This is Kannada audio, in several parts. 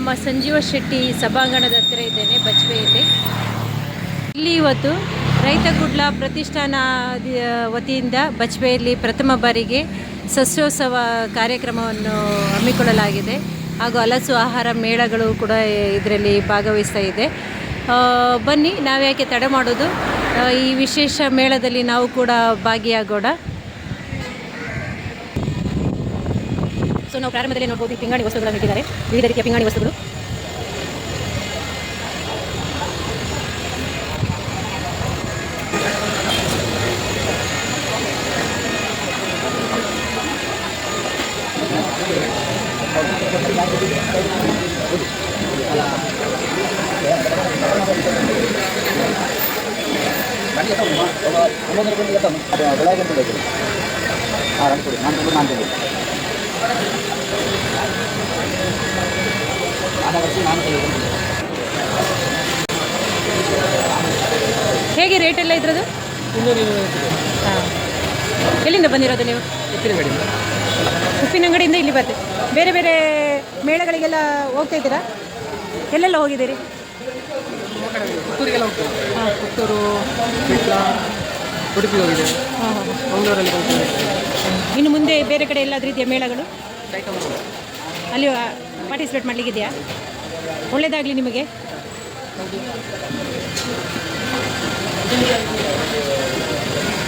ನಮ್ಮ ಸಂಜೀವ ಶೆಟ್ಟಿ ಸಭಾಂಗಣದ ಹತ್ತಿರ ಇದ್ದೇನೆ, ಬಜ್ಪೆಯಲ್ಲಿ. ಇಲ್ಲಿ ಇವತ್ತು ರೈತ ಕುಡ್ಲ ಪ್ರತಿಷ್ಠಾನ ವತಿಯಿಂದ ಬಜ್ಪೆಯಲ್ಲಿ ಪ್ರಥಮ ಬಾರಿಗೆ ಸಸ್ಯೋತ್ಸವ ಕಾರ್ಯಕ್ರಮವನ್ನು ಹಮ್ಮಿಕೊಳ್ಳಲಾಗಿದೆ. ಹಾಗೂ ಹಲಸು ಆಹಾರ ಮೇಳಗಳು ಕೂಡ ಇದರಲ್ಲಿ ಭಾಗವಹಿಸ್ತಾ ಇದೆ. ಬನ್ನಿ, ನಾವ್ಯಾಕೆ ತಡ ಮಾಡೋದು, ಈ ವಿಶೇಷ ಮೇಳದಲ್ಲಿ ನಾವು ಕೂಡ ಭಾಗಿಯಾಗೋಣ. ಸೊ ನಾವು ಪ್ರಾರಂಭದಲ್ಲಿ ನೋಡ್ಬೋದು, ಈ ಪಿಂಗಾಣಿ ವಸ್ತುಗಳನ್ನು ಇಟ್ಟಿದ್ದಾರೆ, ವಿವಿಧ ರೀತಿಯ ಪಿಂಗಾಣಿ ವಸ್ತುಗಳು. ಹೇಗೆ ರೇಟ್ ಎಲ್ಲ ಇದ್ರದ್ದು? ಹಾಂ, ಎಲ್ಲಿಂದ ಬಂದಿರೋದು ನೀವು? ಉಪ್ಪಿನಂಗಡಿಯಿಂದ ಇಲ್ಲಿ ಬರ್ತೀವಿ. ಬೇರೆ ಬೇರೆ ಮೇಳಗಳಿಗೆಲ್ಲ ಹೋಗ್ತಾ ಇದ್ದೀರಾ? ಎಲ್ಲೆಲ್ಲ ಹೋಗಿದ್ದೀರಿ? ಹಾಂ, ಪುತ್ತೂರು, ಉಡುಪಿ ಹೋಗಿದೆ. ಮಂಗಳೂರಲ್ಲಿ ಇನ್ನು ಮುಂದೆ ಬೇರೆ ಕಡೆ ಎಲ್ಲ ರೀತಿಯ ಮೇಳಗಳು ಅಲ್ಲಿ ಪಾರ್ಟಿಸಿಪೇಟ್ ಮಾಡಲಿಕ್ಕಿದೆಯಾ? ಒಳ್ಳೆಯದಾಗಲಿ ನಿಮಗೆ.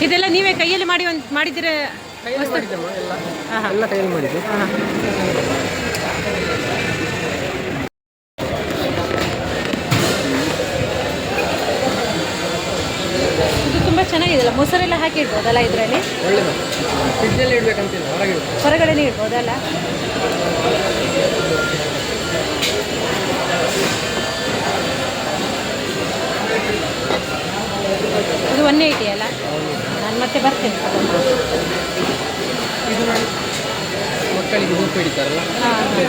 ಇದೆಲ್ಲ ನೀವೇ ಕೈಯಲ್ಲಿ ಮಾಡಿದ್ದೀರ? ಎಲ್ಲ ಕೈಯಲ್ಲಿ ಮಾಡಿದ್ದು. ಇದು ತುಂಬ ಚೆನ್ನಾಗಿದೆಯಲ್ಲ, ಮೊಸರೆಲ್ಲ ಹಾಕಿ ಇಡ್ಬೋದಲ್ಲ ಇದರಲ್ಲಿ? ಒಳ್ಳೆಯದು. ಫ್ರಿಡ್ಜಲ್ಲಿ ಇಡಬೇಕಂತಿಲ್ಲ, ಹೊರಗಡೆನೇ ಇಡ್ಬೋದಲ್ಲ? ಇದು 180 ಅಲ್ಲ? ನಾನು ಮತ್ತೆ ಬರ್ತೇನೆ. ಇದು ಮಕ್ಕಳಿಗೆ ಉಪ್ಪು ಹಿಡಿತಾರಲ್ಲ,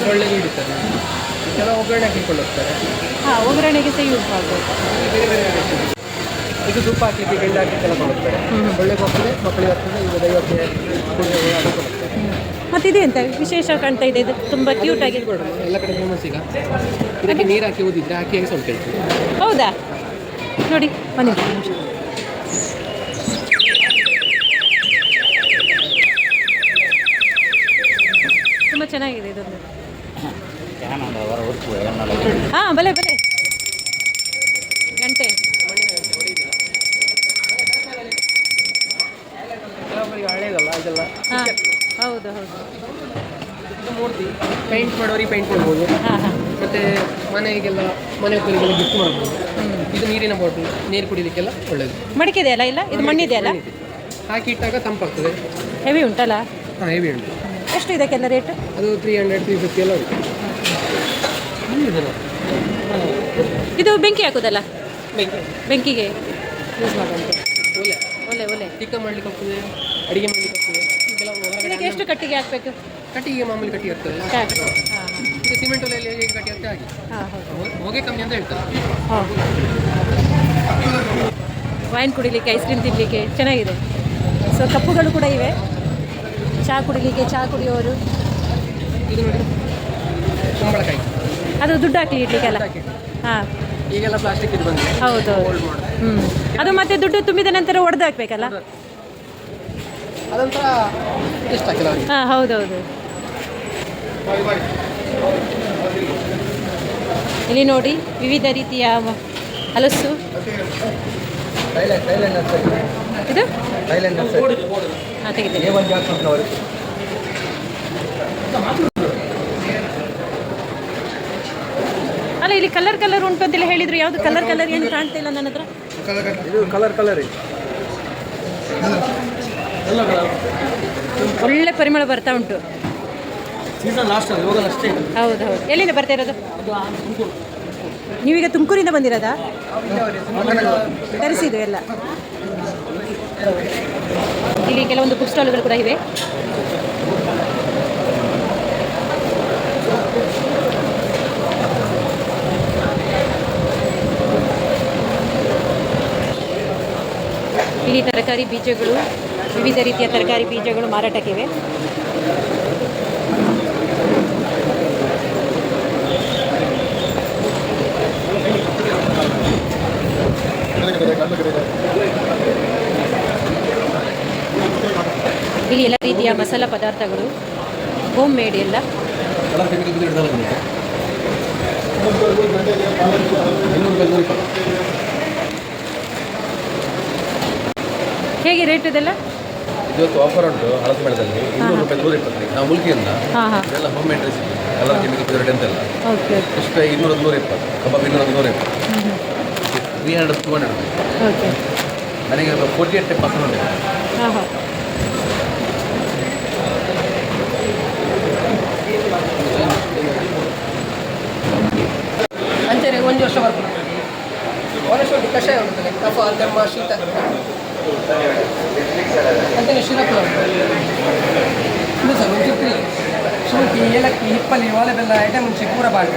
ಸೊಳ್ಳೆಗೆ ಹಿಡಿತಾರೆ, ಕೆಲವು ಒಗ್ಗರಣೆ ಹಾಕಿಕೊಂಡು ಹೋಗ್ತಾರೆ. ಹಾಂ, ಒಗ್ಗರಣೆಗೆ ಸಹ ಯೂಸ್ ಮಾಡ್ಬೋದು. ಇದು ತುಪ್ಪ ಹಾಕಲಿಕ್ಕೆ ಬೆಳ್ಳಿ ಹಾಕಿ ಕೆಲ ಕೊಡುತ್ತಾರೆ. ಸೊಳ್ಳೆಗೆ ಹೋಗ್ತದೆ, ಮಕ್ಕಳಿಗೆ ಹೋಗ್ತದೆ. ಈಗ ದೈವಕ್ಕೆ ಅದು ಕೊಡುತ್ತಾರೆ. ಮತ್ತು ಇದು ಎಂತ ವಿಶೇಷ ಕಾಣ್ತಾ ಇದೆ? ಇದು ತುಂಬ ಕ್ಯೂಟ್ ಆಗಿ ಎಲ್ಲ ಕಡೆ ಫೇಮಸ್. ಈಗ ಇದಕ್ಕೆ ನೀರು ಹಾಕಿ ಓದಿದ್ರೆ ಹಾಕಿ ಹೇಗೆ ಸ್ವಲ್ಪ ಹೇಳ್ತೀವಿ. ಹೌದಾ? ನೋಡಿ, ಒಂದು ನಿಮಿಷ. ತುಂಬ ಚೆನ್ನಾಗಿದೆ ಇದೊಂದು. ಹಾಂ, ಬಲೆ ಬಲೆ ಗಂಟೆ. ಹಳೇದಲ್ಲ ಇದೆಲ್ಲ. ಹಾಂ, ಹೌದು ಹೌದು. ಇದು ಮೂರ್ತಿ ಪೇಂಟ್ ಮಾಡೋರಿಗೆ ಪೇಂಟ್ ಮಾಡ್ಬೋದು. ಹಾಂ ಹಾಂ. ಮತ್ತು ಮನೆಗೆಲ್ಲ ಮನೆ ಒಕ್ಕಲಿಗೆಲ್ಲ ಗಿಫ್ಟ್ ಮಾಡ್ಬೋದು. ಇದು ನೀರಿನ ಬಾಟಲ್, ನೀರು ಕುಡಿಲಿಕ್ಕೆಲ್ಲ ಒಳ್ಳೆಯದು. ಮಡಿಕೆ ಅಲ್ಲ? ಇಲ್ಲ, ಇದು ಮಣ್ಣಿದೆಯಲ್ಲ? ಹಾಕಿ ಇಟ್ಟಾಗ ತಂಪಾಗ್ತದೆ. ಹೆವಿ ಉಂಟಲ್ಲ? ಹಾಂ, ಹೆವಿ ಉಂಟು. ಎಷ್ಟು ಇದಕ್ಕೆಲ್ಲ ರೇಟ್? ಅದು 300, 350 ಎಲ್ಲ ಉಂಟು. ಇದು ಬೆಂಕಿ ಹಾಕೋದಲ್ಲ? ಬೆಂಕಿಗೆ ಯೂಸ್ ಮಾಡುವಂತೆ. ಒಲೆ ಒಲೆ ಒಲೆ ಚಿಕ್ಕ ಮಾಡಲಿಕ್ಕೆ ಹೋಗ್ತದೆ, ಅಡುಗೆ ಮಾಡಲಿಕ್ಕೆ ಹೋಗ್ತದೆ. ಕೆಲವು ಇದಕ್ಕೆ ಎಷ್ಟು ಕಟ್ಟಿಗೆ ಹಾಕಬೇಕು? ಕಟ್ಟಿಗೆ ಮಾಮೂಲಿ ಕಟ್ಟಿ ಇರ್ತದೆ. ಹಾಂ, ಈಗ ಸಿಮೆಂಟ್ ಒಲೆಯಲ್ಲಿ ಹೇಗೆ ಕಟ್ಟಿ ಇರುತ್ತೆ ಹಾಗೆ. ಹಾಂ ಹೌದು. ಹೊಗೆ ಕಮ್ಮಿ ಅಂತ ಹೇಳ್ತಾರೆ. ಹಾಂ, ವೈನ್ ಕುಡಿಲಿಕ್ಕೆ, ಐಸ್ ಕ್ರೀಮ್ ತಿನ್ನಲಿಕ್ಕೆ ಚೆನ್ನಾಗಿದೆ. ಸೊ ಕಪ್ಪುಗಳು ಕೂಡ ಇವೆ, ಚಹಾ ಕುಡಿಲಿಕ್ಕೆ, ಚಹಾ ಕುಡಿಯೋರು. ಇದು ನೋಡಿ, ಕುಂಬಳಕಾಯಿ. ಅದು ದುಡ್ಡು ಹಾಕಲಿ ಇಡ್ಲಿಕ್ಕೆಲ್ಲ? ಹಾಂ, ಈಗೆಲ್ಲ ಪ್ಲಾಸ್ಟಿಕ್ ಇದು ಬಂದಿದೆ. ಹೌದು. ಅದು ಮತ್ತೆ ದುಡ್ಡು ತುಂಬಿದ ನಂತರ ಒಡೆದು ಹಾಕ್ಬೇಕಲ್ಲ? ಅದಂತರ ಇಷ್ಟ ಕೆಲವರಿಗೆ. ಹಾಂ, ಹೌದೌದು. ಇಲ್ಲಿ ನೋಡಿ, ವಿವಿಧ ರೀತಿಯ ಹಲಸು. ಇದು ಹಾಂ, ತೆಗಿತೇನೆ. ಅಲ್ಲ, ಇಲ್ಲಿ ಕಲರ್ ಕಲರ್ ಉಂಟು ಅಂತೆಲ್ಲ ಹೇಳಿದ್ರು. ಯಾವುದು ಕಲರ್ ಕಲರ್ ಏನು ಕಾಣ್ತಾ ಇಲ್ಲ ನನ್ನ ಹತ್ರ. ಇದು ಕಲರ್ ಒಳ್ಳೆ ಪರಿಮಳ ಬರ್ತಾ ಉಂಟು. ಸೀಸನ್ ಲಾಸ್ಟ್ ಅಷ್ಟೇ. ಹೌದು ಹೌದು. ಎಲ್ಲಿಂದ ಬರ್ತಾ ಇರೋದು? ನೀವೀಗ ತುಮಕೂರಿಂದ ಬಂದಿರೋದಾ? ತರಿಸಿದ್ದು ಎಲ್ಲ. ಇಲ್ಲಿ ಕೆಲವೊಂದು ಬುಕ್ ಸ್ಟಾಲ್ಗಳು ಕೂಡ ಇವೆ. ಇಲ್ಲಿ ತರಕಾರಿ ಬೀಜಗಳು, ವಿವಿಧ ರೀತಿಯ ತರಕಾರಿ ಬೀಜಗಳು ಮಾರಾಟಕ್ಕಿವೆ. ಇಲ್ಲಿ ಎಲ್ಲ ರೀತಿಯ ಮಸಾಲ ಪದಾರ್ಥಗಳು ಹೋಮ್ ಮೇಡ್ ಎಲ್ಲ. ಹೇಗೆ ರೇಟ್ ಇದೆಲ್ಲ? ಇವತ್ತು ಆಫರ್ ಉಂಟು ಹಳದ ಮೇಳದಲ್ಲಿ 200 ರೂಪಾಯಿ 120. ನಾವು ಮುಲ್ಕಿಯಿಂದ ಎಲ್ಲ ಹೋಮ್ ಮೇಡ್ ರೆಸಿಪಿ ಎಲ್ಲ ಕೆಮಿಕಲ್ ಪ್ಯೂರಿಟಿ ಅಂತೆಲ್ಲ ಓಕೆ ಎಷ್ಟು 200 120 ಕಬಾಬ್ 200 120 300 200 ಓಕೆ ನನಗೆ 48% ಉಂಟು. ಹಾಂ ಹಾಂ ಅಂಚೆನೆ 1 ವರ್ಷ ಬರ್ತದೆ. ಒಣಶುಂಠಿ ಕಷಾಯ ಉಂಟು, ಕಫ ಕೆಮ್ಮ ಶೀತ ಅಂತೆಯೇ ಶಿರಪ್ಪ ಉಂಟು. ಇದು ಸರ್ ಒಂದು ಚುಕ್ಕಿ ಶುಂಠಿ ಏಲಕ್ಕಿ ಹಿಪ್ಪಲಿ ಒಲೆ ಬೆಲ್ಲ ಐಟಮ್ ಮುಂಚೆ ಪೂರ ಬಾಡಿ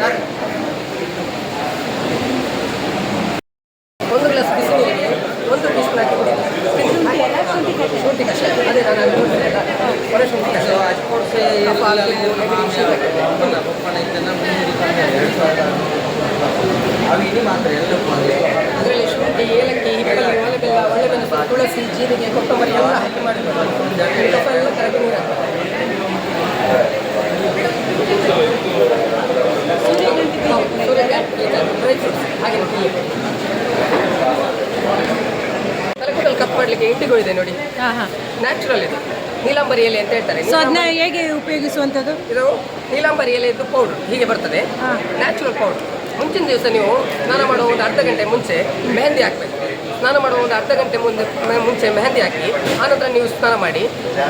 1 ಗ್ಲಾಸ್ ಬಿಸಿನೀರಿಗೆ 1 ಟೀಸ್ಪೂನ್ ಹಾಕಿ ಕುಡಿಯೋದು. ಶುಂಠಿ ಕಷಾಯ ಅದೇ ನಾನು ನೋಡಿದ್ದೆಲ್ಲ ಒಣಶುಂಠಿ ಕಷಾಯ ಕಫ ಕೆಮ್ಮು ಶೀತ ಅದರಲ್ಲಿ ಶುಂಠಿ ಏಲಕ್ಕಿ ಹಿಪ್ಪಲಿ ಒಲೆ ಬೆಲ್ಲ ಒಳ್ಳೆ ಮೆಣಸು ತುಳಸಿ ಜೀರಿಗೆ ಕೊತ್ತಂಬರಿ ಎಲ್ಲ ಹಾಕಿ ಮಾಡಿಕೊಂಡು ಕಫ ಎಲ್ಲ ಕರಗಿ ನೀರು ಸೂರ್ಯಕಾಂತಿ ಡ್ರೈ ಫ್ರೂಟ್ಸ್ ಹಾಗೆ ತಲೆಕೂದಲು ಕಪ್ ಮಾಡಲಿಕ್ಕೆ ಇಂಟಿಗಳಿದೆ ನೋಡಿ. ಹಾಂ ಹಾಂ ನ್ಯಾಚುರಲ್ ಇದು ನೀಲಾಂಬರಿ ಎಲೆ ಅಂತ ಹೇಳ್ತಾರೆ. ಸೊ ಅದನ್ನ ಹೇಗೆ ಉಪಯೋಗಿಸುವಂಥದ್ದು? ಇದು ನೀಲಾಂಬರಿ ಎಲೆದು ಪೌಡ್ರ್ ಹೀಗೆ ಬರ್ತದೆ, ನ್ಯಾಚುರಲ್ ಪೌಡ್ರ್. ಮುಂಚಿನ ದಿವಸ ನೀವು ಸ್ನಾನ ಮಾಡುವ ಒಂದು ಅರ್ಧ ಗಂಟೆ ಮುಂಚೆ ಮೆಹಂದಿ ಹಾಕಬೇಕು. ಸ್ನಾನ ಮಾಡುವ ಒಂದು ಅರ್ಧ ಗಂಟೆ ಮುಂಚೆ ಮೆಹಂದಿ ಹಾಕಿ ಆನಂತರ ನೀವು ಸ್ನಾನ ಮಾಡಿ.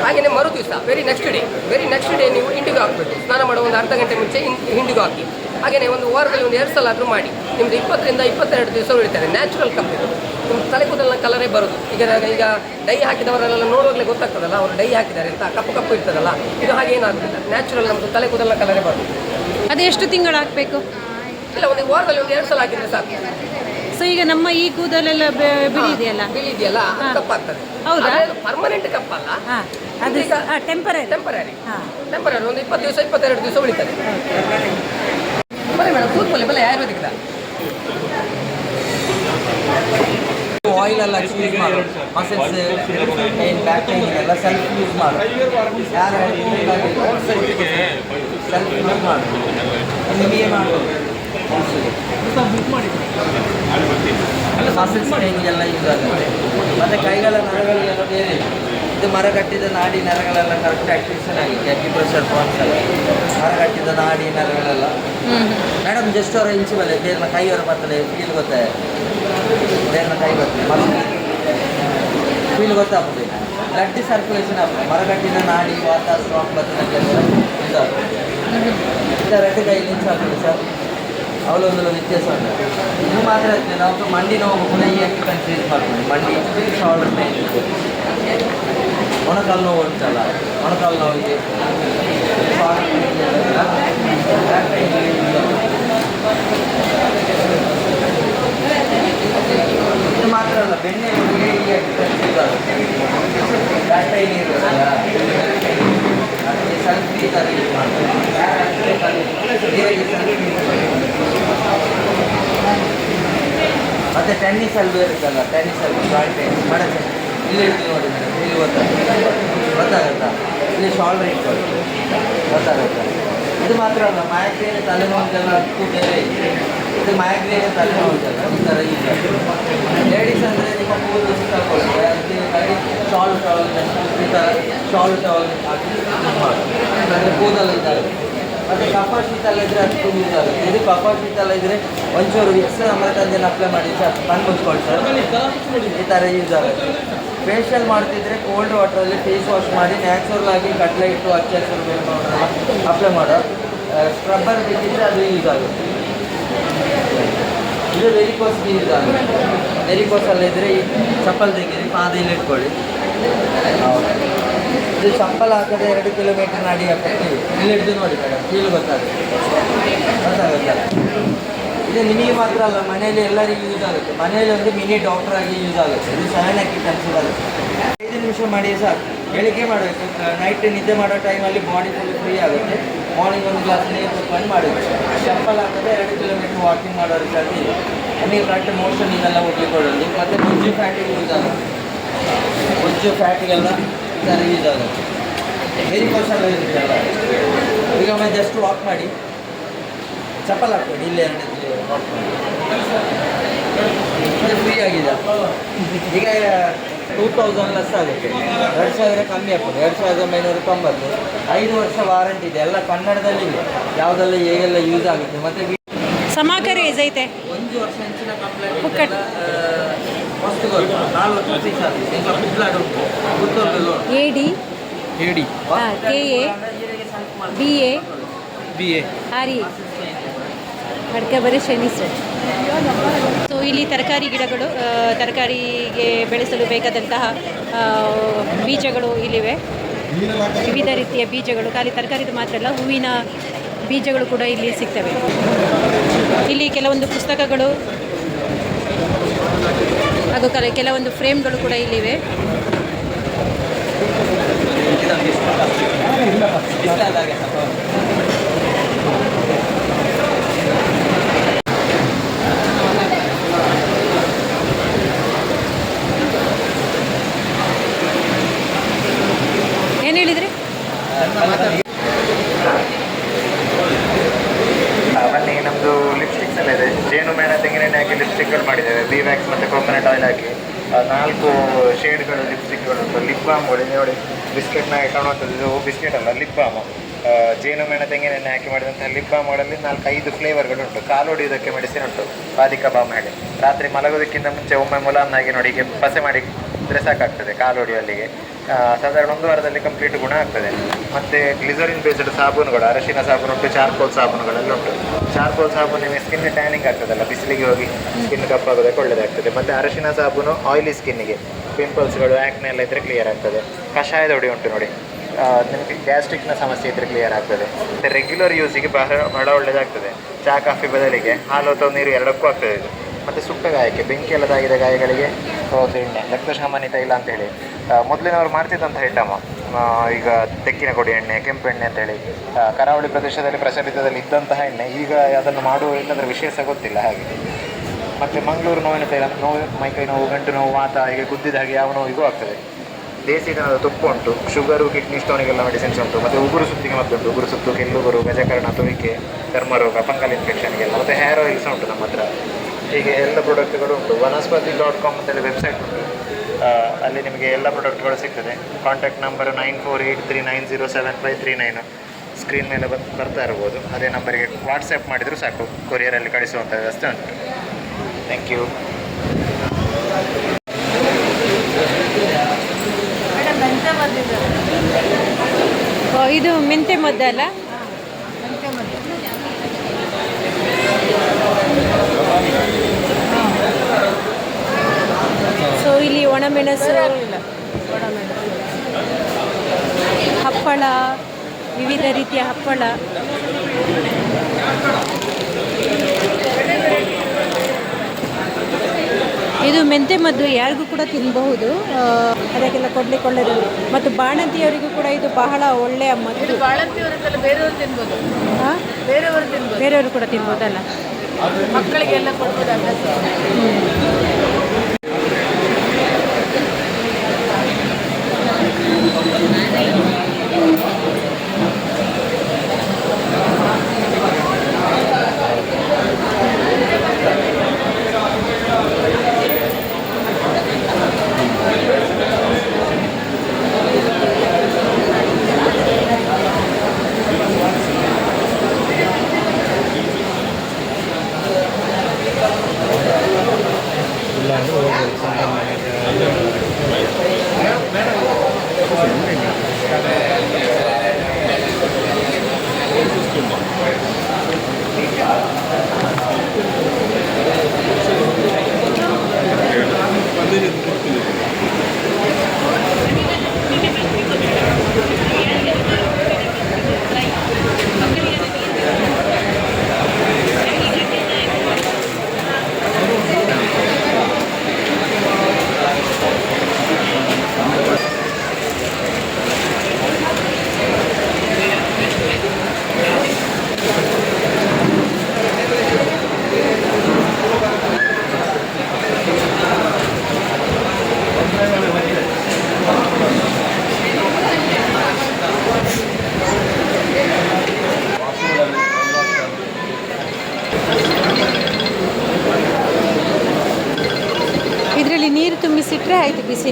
ಹಾಗೆಯೇ ಮರು ದಿವಸ ವೆರಿ ನೆಕ್ಸ್ಟ್ ಡೇ ನೀವು ಇಂಡಿಗೋ ಹಾಕಬೇಕು. ಸ್ನಾನ ಮಾಡುವ ಒಂದು ಅರ್ಧ ಗಂಟೆ ಮುಂಚೆ ಇಂಡಿಗೋ ಹಾಕಿ. ಹಾಗೆಯೇ ಒಂದು ವಾರದಲ್ಲಿ ಒಂದು 2 ಸಲ ಆದರೂ ಮಾಡಿ. ನಿಮ್ಮದು 20 ರಿಂದ 22 ದಿವಸ ಉಳಿತಾರೆ. ನ್ಯಾಚುರಲ್ ಕಪ್ ಇದು. ನಿಮ್ಮ ತಲೆ ಕೂದಲಿನ ಕಲರೇ ಬರೋದು. ಈಗ ಡೈ ಹಾಕಿದವರೆಲ್ಲ ನೋಡುವಾಗಲೇ ಗೊತ್ತಾಗ್ತದಲ್ಲ ಅವರು ಡೈ ಹಾಕಿದ್ದಾರೆ ಅಂತ, ಕಪ್ಪು ಇರ್ತದಲ್ಲ, ಇದು ಹಾಗೆ ಏನಾಗೋದಿಲ್ಲ. ನ್ಯಾಚುರಲ್ ನಮ್ಮದು ತಲೆ ಕೂದಲಿನ ಕಲರೇ ಬರೋದು. ಅದು ಎಷ್ಟು ತಿಂಗಳು ಹಾಕಬೇಕು? ಇಲ್ಲ, ಒಂದು ವಾರದಲ್ಲಿ ಒಂದು 2 ಸಲ ಹಾಕಿದರೆ ಸಾಕು. ಸೊ ಈಗ ನಮ್ಮ ಈ ಕೂದಲೆಲ್ಲ ಬಿಳಿ ಇದೆಯಲ್ಲ, ಅದು ಕಪ್ಪಾಗ್ತದೆ. ಹೌದಾ? ಪರ್ಮನೆಂಟ್ ಕಪ್ಪಲ್ಲ, ಹಾಂ, ಅದು ಟೆಂಪರರಿ ಒಂದು 20 ದಿವಸ 22 ದಿವಸ ಉಳಿತದೆ. ಬಲೆ ಮೇಡಮ್ ಕೂತ್ಕೊಳ್ಳಿ, ಬಲೆ ಆಯುರ್ವೇದಿಕದ ಆಯಿಲ್ ಎಲ್ಲ ಯೂಸ್ ಮಾಡು, ಮಸಲ್ಸ್ ಏನು ಬ್ಯಾಕ್ ಪೈನ್ ಎಲ್ಲ ಸೆಲ್ಫ್ ಯೂಸ್ ಮಾಡು. ಯಾರು ಸೆಲ್ಫ್ ಯೂಸ್ ಮಾಡು, ನಿಮಗೆ ಮಾಡು. ಮಸಲ್ಸ್ ಪೈನಿಗೆಲ್ಲ ಯೂಸ್ ಆಗುತ್ತೆ. ಮತ್ತು ಕೈಗಳ ನರಗಳಿಗೆಲ್ಲ ಬೇರೆ ಇದು ಮರಗಟ್ಟಿದ ನಾಡಿ ನರಗಳೆಲ್ಲ ಕರೆಕ್ಟ್ ಆಕ್ಟಿವೇಷನ್ ಆಗಿದೆ. ಅಕ್ಯುಪ್ರೆಷರ್ ಪಾಯಿಂಟ್ಸ್ ಎಲ್ಲ ಮರಗಟ್ಟಿದ ನಾಡಿ ನರಗಳೆಲ್ಲ ಮೇಡಮ್ ಜಸ್ಟ್ ಅವರ ಇಂಚು ಮೇಲೆ ಬೇರೆನ ಕೈಯವರ ಬರ್ತದೆ ಫೀಲ್ ಗೊತ್ತಾಯ್ತು. ಬೇರೆನ ಕೈ ಬರ್ತದೆ ಫೀಲ್ ಗೊತ್ತಾಗ್ತದೆ. ಬ್ಲಡ್ ಸರ್ಕ್ಯುಲೇಷನ್ ಆಗ್ತದೆ. ಮರಗಟ್ಟಿದ ನಾಡಿ ವಾತ ಸ್ಟ್ರಾಂಗ್ ಬರ್ತದೆ ಯೂಸ್ ಆಗ್ತದೆ. ಇಲ್ಲ ರೆಡ್ ಕೈ ಇಂಚು ಆಗ್ತದೆ ಸರ್, ಅವಳೊಂದು ವ್ಯತ್ಯಾಸ ಉಂಟು. ಇದು ಮಾತ್ರ ಇರ್ತದೆ. ನಾವು ಮಂಡಿ ನೋವು ಕೂಡ ಈ ಅಕ್ಯುಪೆನ್ಸ್ ಯೂಸ್ ಮಾಡ್ತೀವಿ. ಮಂಡಿ ಶೋಲ್ಡರ್ ಪೇನ್, ಮೊಣಕಾಲು ನೋವು ಉಂಟಲ್ಲ, ಮೊಣಕಾಲು ನೋವಿಗೆ ಇದು ಮಾತ್ರ ಅಲ್ಲ, ಬೆಣ್ಣೆ ಈ ಅಕ್ಯುಪೆನ್ಸ್ ಯೂಸ್ ಆಗುತ್ತೆ. ಬ್ಯಾಕ್ ಪೈನ್ ಇರೋದಲ್ಲ ಅದಕ್ಕೆ ಸೆಲ್ಫ್ ಈ ಥರ ಯೂಸ್ ಮಾಡ್ತೀವಿ. ಮತ್ತು ಟೆನ್ನಿಸ್ ಅಲ್ವ ಇರುತ್ತಲ್ಲ, ಟೆನ್ನಿಸ್ ಅಲ್ವ ಜಾಯಿಂಟ್ ಟೆನ್ನಿಸ್ ಮಾಡಕ್ಕೆ ಇಲ್ಲಿ ಇಡ್ತೀವಿ ನೋಡಿ ಮೇಡಮ್, ಇಲ್ಲಿ ಗೊತ್ತಾಗುತ್ತಾ? ಇಲ್ಲಿ ಶೋಲ್ಡರ್ ಇಟ್ಕೊಳ್ಳಿ, ಗೊತ್ತಾಗುತ್ತಾ? ಇದು ಮಾತ್ರ ಅಲ್ಲ, ಮೈಗ್ರೇನ್ ತಲೆನೋವಿಗೆಲ್ಲ ಅದಕ್ಕೂ ಬೇರೆ ಇದೆ. ಇದು ಮೈಗ್ರೇನ್ ತಲೆನೋವಿಗೆಲ್ಲ ಈ ಥರ ಯೂಸ್ ಆಗ್ತದೆ. ಲೇಡೀಸ್ ಅಂದರೆ ನಿಮ್ಮ ಕೂದಲು ತಗೊಳ್ಳುತ್ತೆ, ಅದಕ್ಕಾಗಿ ಶಾಲ್ ಈ ಥರ ಶಾಲ್ ಹಾಕಿ ಯೂಸ್ ಮಾಡಿ, ಅಂದರೆ ಕೂದಲು ಇದಾಗುತ್ತೆ. ಮತ್ತು ಕಫ ಶೀತ ಎಲ್ಲ ಇದ್ದರೆ ಅದಕ್ಕೂ ಯೂಸ್ ಆಗುತ್ತೆ. ಇದು ಕಫ ಶೀತ ಎಲ್ಲ ಇದ್ದರೆ ಒಂಚೂರು ವಿಕ್ಸ್ ಅಮೃತಂಜನ ಅಪ್ಲೈ ಮಾಡಿ ಸರ್, ಕಣ್ಣು ಮುಚ್ಕೊಳ್ತಾರೆ, ಈ ಥರ ಯೂಸ್ ಆಗುತ್ತೆ. ಫೇಶಿಯಲ್ ಮಾಡ್ತಿದ್ರೆ ಕೋಲ್ಡ್ ವಾಟ್ರಲ್ಲಿ ಫೇಸ್ ವಾಶ್ ಮಾಡಿ ನ್ಯಾಚುರಲ್ ಆಗಿ ಕಡಲೆ ಇಟ್ಟು ಹಚ್ಚ ಹಸಿರು ಬೇರೆ ಪೌಡರೆಲ್ಲ ಅಪ್ಲೈ ಮಾಡೋ. ಸ್ಕ್ರಬ್ಬರ್ ಬೇಕಿದ್ರೆ ಅದು ಯೂಸ್ ಆಗುತ್ತೆ. ಇದು ವೆರಿಕೋಸ್ಗೆ ಯೂಸ್ ಆಗುತ್ತೆ. ವೆರಿಕೋಸಲ್ಲ ಇದ್ದರೆ ಈ ಚಪ್ಪಲ್ ತೆಗೀರಿ, ಪಾದೆಯಲ್ಲಿ ಇಟ್ಕೊಳ್ಳಿ. ಇದು ಚಪ್ಪಲ್ ಹಾಕದೆ 2 ಕಿಲೋಮೀಟರ್ ನಾಡಿ ಹಾಕ್ತೀವಿ. ಇಲ್ಲಿ ಹಿಡಿದು ನೋಡಿ ಮೇಡಮ್, ಫೀಲ್ ಗೊತ್ತಾಗುತ್ತೆ. ಇದು ನಿಮಗೆ ಮಾತ್ರ ಅಲ್ಲ, ಮನೆಯಲ್ಲಿ ಎಲ್ಲರಿಗೂ ಯೂಸ್ ಆಗುತ್ತೆ. ಮನೆಯಲ್ಲಿ ಒಂದು ಮಿನಿ ಡಾಕ್ಟರ್ ಆಗಿ ಯೂಸ್ ಆಗುತ್ತೆ. ಇದು 7 ಅಕ್ಯುಪೆನ್ಸ್ ಬರುತ್ತೆ. 5 ನಿಮಿಷ ಮಾಡಿ ಸಾಕು. ಬೆಳಿಗ್ಗೆ ಮಾಡಬೇಕು, ನೈಟ್ ನಿದ್ದೆ ಮಾಡೋ ಟೈಮಲ್ಲಿ ಬಾಡಿ ಫುಲ್ ಫ್ರೀ ಆಗುತ್ತೆ. ಮಾರ್ನಿಂಗ್ ಒಂದು ಗ್ಲಾಸ್ ನೀರು ತಗೊಂಡು ಮಾಡಬೇಕು. ಚಪ್ಪಲ್ ಹಾಕದೆ 2 ಕಿಲೋಮೀಟರ್ ವಾಕಿಂಗ್ ಮಾಡೋ ರಿಸಲ್ಟ್ ಇದೆ. ನಿಮಗೆ ಕರೆಕ್ಟ್ ಮೋಷನ್ ಇದೆಲ್ಲ ಹೋಗ್ಲಿಕ್ಕೆ ಕೊಡೋದು. ಮತ್ತು ಬೊಜ್ಜು ಫ್ಯಾಟಿಗೆ ಯೂಸ್ ಆಗುತ್ತೆ, ಬೊಜ್ಜು ಫ್ಯಾಟಿಗೆಲ್ಲ ಈ ಥರ ಯೂಸ್ ಆಗುತ್ತೆ. ವೆರಿ ಕೋಶಲ್ಲ ಇರುತ್ತಲ್ಲ. ಈಗ ಒಮ್ಮೆ ಜಸ್ಟ್ ವಾಕ್ ಮಾಡಿ, ಚಪ್ಪಲ್ ಹಾಕ್ಬೇಡಿ, ಇಲ್ಲೇ ವಾಕ್ ಮಾಡಿ, ಫ್ರೀ ಆಗಿದೆ. ಈಗ 2000 ಲೆಸ್ ಆಗುತ್ತೆ, 2000 ಕಮ್ಮಿ ಆಗ್ತದೆ, 2990. 5 ವರ್ಷ ವಾರಂಟಿ ಇದೆ, ಎಲ್ಲ ಕನ್ನಡದಲ್ಲಿ ಇದೆ, ಯಾವುದೆಲ್ಲ ಹೇಗೆಲ್ಲ ಯೂಸ್ ಆಗುತ್ತೆ. ಮತ್ತು ಸಮಾಕರ ಐತೆ 1 ವರ್ಷ ಹೆಂಚಿನ ಕಂಪ್ಲೇಂಟ್ ಮಸ್ತ್ ಗೊತ್ತು. 4 ವರ್ಷ ಫ್ರೀ ಸರ್ವಿಸ್. ಈಗ ಫುಡ್ಲಾಡ್ ಉಂಟು, ಪುತ್ತೂರಲ್ಲಿ AD KA BA BA RE ಅಡ್ಕೆ ಬರೀ ಶನಿ ಸರ್. ಸೊ ಇಲ್ಲಿ ತರಕಾರಿ ಗಿಡಗಳು, ತರಕಾರಿಗೆ ಬೆಳೆಸಲು ಬೇಕಾದಂತಹ ಬೀಜಗಳು ಇಲ್ಲಿವೆ. ವಿವಿಧ ರೀತಿಯ ಬೀಜಗಳು, ಖಾಲಿ ತರಕಾರಿದು ಮಾತ್ರ ಅಲ್ಲ, ಹೂವಿನ ಬೀಜಗಳು ಕೂಡ ಇಲ್ಲಿ ಸಿಗ್ತವೆ. ಇಲ್ಲಿ ಕೆಲವೊಂದು ಪುಸ್ತಕಗಳು ಹಾಗೂ ಕೆಲವೊಂದು ಫ್ರೇಮ್ಗಳು ಕೂಡ ಇಲ್ಲಿವೆ. ಏನು ಹೇಳಿದ್ರಿ? ಬನ್ನಿ, ನಮ್ಮದು ಲಿಪ್ಸ್ಟಿಕ್ಸ್ ಎಲ್ಲ ಇದೆ. ಜೇನು ಮೇಣ ತೆಂಗಿನೆಣ್ಣೆ ಹಾಕಿ ಲಿಪ್ಸ್ಟಿಕ್ಗಳು ಮಾಡಿದ್ದೇವೆ. ಬಿ ವ್ಯಾಕ್ಸ್ ಮತ್ತು ಕೋಕೋನಟ್ ಆಯಿಲ್ ಹಾಕಿ 4 ಶೇಡ್ಗಳು ಲಿಪ್ಸ್ಟಿಕ್ಗಳು ಉಂಟು. ಲಿಪ್ ಬಾಮ್ ನೋಡಿ, ಬಿಸ್ಕೆಟ್ನ ಕಾಣುವಂಥದ್ದು. ಇದು ಬಿಸ್ಕೆಟ್ ಅಲ್ಲ, ಲಿಪ್ ಬಾಮ್. ಜೇನು ಮೇಣ ತೆಂಗಿನೆಣ್ಣೆ ಹಾಕಿ ಮಾಡಿದಂತಹ ಲಿಪ್ ಬಾಮ್ ಮಾಡಲ್ಲಿ 4-5 ಫ್ಲೇವರ್ಗಳು ಉಂಟು. ಕಾಲು ಹೊಡೆಯೋದಕ್ಕೆ ಮೆಡಿಸಿನ್ ಉಂಟು, ಬಾದಿಕಾ ಬಾಮ್ ಹಾಗೆ. ರಾತ್ರಿ ಮಲಗೋದಕ್ಕಿಂತ ಮುಂಚೆ ಒಮ್ಮೆ ಮುಲಾಮ್ನಾಗಿ ನೋಡಿ ಹೀಗೆ ಪಸೆ ಮಾಡಿ ಸಾಕಾಗ್ತದೆ ಕಾಲು ಹೊಡೆಯುವಲ್ಲಿಗೆ. ಸಾಧಾರಣ 1 ವಾರದಲ್ಲಿ ಕಂಪ್ಲೀಟ್ ಗುಣ ಆಗ್ತದೆ. ಮತ್ತು ಗ್ಲಿಸರಿನ್ ಬೇಸ್ಡ್ ಸಾಬೂನುಗಳು, ಅರಶಿನ ಸಾಬೂನು ಉಂಟು, ಚಾರ್ಕೋಲ್ ಸಾಬೂನುಗಳೆಲ್ಲ ಉಂಟು. ಚಾರ್ಕೋಲ್ ಸಾಬೂನು ನಿಮಗೆ ಸ್ಕಿನ್ ಟ್ಯಾನಿಂಗ್ ಆಗ್ತದಲ್ಲ, ಬಿಸಿಲಿಗೆ ಹೋಗಿ ಸ್ಕಿನ್ ಕಪ್ಪಾಗೋದಕ್ಕೆ ಒಳ್ಳೆಯದಾಗ್ತದೆ. ಮತ್ತು ಅರಶಿನ ಸಾಬೂನು ಆಯಿಲಿ ಸ್ಕಿನ್ನಿಗೆ, ಪಿಂಪಲ್ಸ್ಗಳು ಆ್ಯಕ್ನೆ ಎಲ್ಲ ಇದ್ದರೆ ಕ್ಲಿಯರ್ ಆಗ್ತದೆ. ಕಷಾಯದ ಹೊಡಿ ಉಂಟು ನೋಡಿ, ನಿಮಗೆ ಗ್ಯಾಸ್ಟ್ರಿಕ್ನ ಸಮಸ್ಯೆ ಇದ್ದರೆ ಕ್ಲಿಯರ್ ಆಗ್ತದೆ. ಮತ್ತು ರೆಗ್ಯುಲರ್ ಯೂಸಿಗೆ ಬಹಳ ಒಳ್ಳೆಯದಾಗ್ತದೆ. ಚಹಾ ಕಾಫಿ ಬದಲಿಗೆ ಹಾಲು ಅಥವಾ ನೀರು ಎರಡಕ್ಕೂ ಆಗ್ತದೆ ಇದು. ಮತ್ತು ಸುಟ್ಟ ಗಾಯಕ್ಕೆ, ಬೆಂಕಿ ಎಲ್ಲ ತಾಗಿದ ಗಾಯಗಳಿಗೆ ಒಂದು ಎಣ್ಣೆ, ರಕ್ತಶಮನಿ ತೈಲ ಅಂತೇಳಿ ಮೊದಲಿನವರು ಮಾಡ್ತಿದ್ದಂಥ ಐಟಮು. ಈಗ ತೆಕ್ಕಿನ ಕೊಡಿ ಎಣ್ಣೆ, ಕೆಂಪು ಎಣ್ಣೆ ಅಂತೇಳಿ ಕರಾವಳಿ ಪ್ರದೇಶದಲ್ಲಿ ಪ್ರಚಲಿತದಲ್ಲಿ ಇದ್ದಂತಹ ಎಣ್ಣೆ ಈಗ ಅದನ್ನು ಮಾಡುವ ಇಲ್ಲಂದರೆ ವಿಶೇಷ ಗೊತ್ತಿಲ್ಲ ಹಾಗೆ. ಮತ್ತು ಮಂಗಳೂರು ನೋವಿನ ತೈಲ, ನೋವು, ಮೈಕೈ ನೋವು, ಗಂಟು ನೋವು, ವಾತ, ಹೀಗೆ ಗುದ್ದಿದ ಹಾಗೆ ಯಾವ ನೋವಿಗೂ ಆಗ್ತದೆ. ದೇಸಿ ದನದ ತುಪ್ಪ ಉಂಟು, ಶುಗರು, ಕಿಡ್ನಿ ಸ್ಟೋನಿಗೆಲ್ಲ ಮೆಡಿಸಿನ್ಸ್ ಉಂಟು. ಮತ್ತು ಉಗುರು ಸುತ್ತಿಗೆ ಮದ್ದುಂಟು, ಉಗುರು ಸುತ್ತು, ಕೆಲ್ಲುಗುರು, ಗಜಕರ್ಣ, ತುರಿಕೆ, ಚರ್ಮರೋಗ, ಫಂಗಲ್ ಇನ್ಫೆಕ್ಷನ್ಗೆಲ್ಲ. ಮತ್ತು ಹೇರ್ ಆಯಿಲ್ಸ್ ಉಂಟು ನಮ್ಮ ಹತ್ರ. ಹೀಗೆ ಎಲ್ಲ ಪ್ರಾಡಕ್ಟ್ಗಳು ಉಂಟು. ವನಸ್ಪತಿ.com ಅಂತೇಳಿ ವೆಬ್ಸೈಟ್ ಉಂಟು, ಅಲ್ಲಿ ನಿಮಗೆ ಎಲ್ಲ ಪ್ರಾಡಕ್ಟ್ಗಳು ಸಿಗ್ತದೆ. ಕಾಂಟ್ಯಾಕ್ಟ್ ನಂಬರ್ 9483907539 ಸ್ಕ್ರೀನ್ ಮೇಲೆ ಬರ್ತಾ ಇರ್ಬೋದು. ಅದೇ ನಂಬರಿಗೆ ವಾಟ್ಸಪ್ ಮಾಡಿದರೂ ಸಾಕು, ಕೊರಿಯರಲ್ಲಿ ಕಳಿಸುವಂಥ ವ್ಯವಸ್ಥೆ ಉಂಟು. Thank you. ಇದು ಮೆಂತೆ ಮದ್ದಲ್ಲ? ಸೊ ಇಲ್ಲಿ ಒಣಮೆಣಸು, ಹಪ್ಪಳ, ವಿವಿಧ ರೀತಿಯ ಹಪ್ಪಳ. ಇದು ಮೆಂತೆ ಮದ್ದು, ಯಾರಿಗೂ ಕೂಡ ತಿನ್ನಬಹುದು, ಅದಕ್ಕೆಲ್ಲ ಕೊಡ್ಲಿಕ್ಕೆ ಒಳ್ಳೆಯದು. ಮತ್ತು ಬಾಣಂತಿಯವರಿಗೂ ಕೂಡ ಇದು ಬಹಳ ಒಳ್ಳೆಯ ಮದ್ದು. ಬೇರೆಯವರು ತಿನ್ಬೋದು, ಬೇರೆಯವರು ಕೂಡ ತಿನ್ಬೋದಲ್ಲ, ಮಕ್ಕಳಿಗೆಲ್ಲ ಕೊಡ್ಬೋದಲ್ಲ.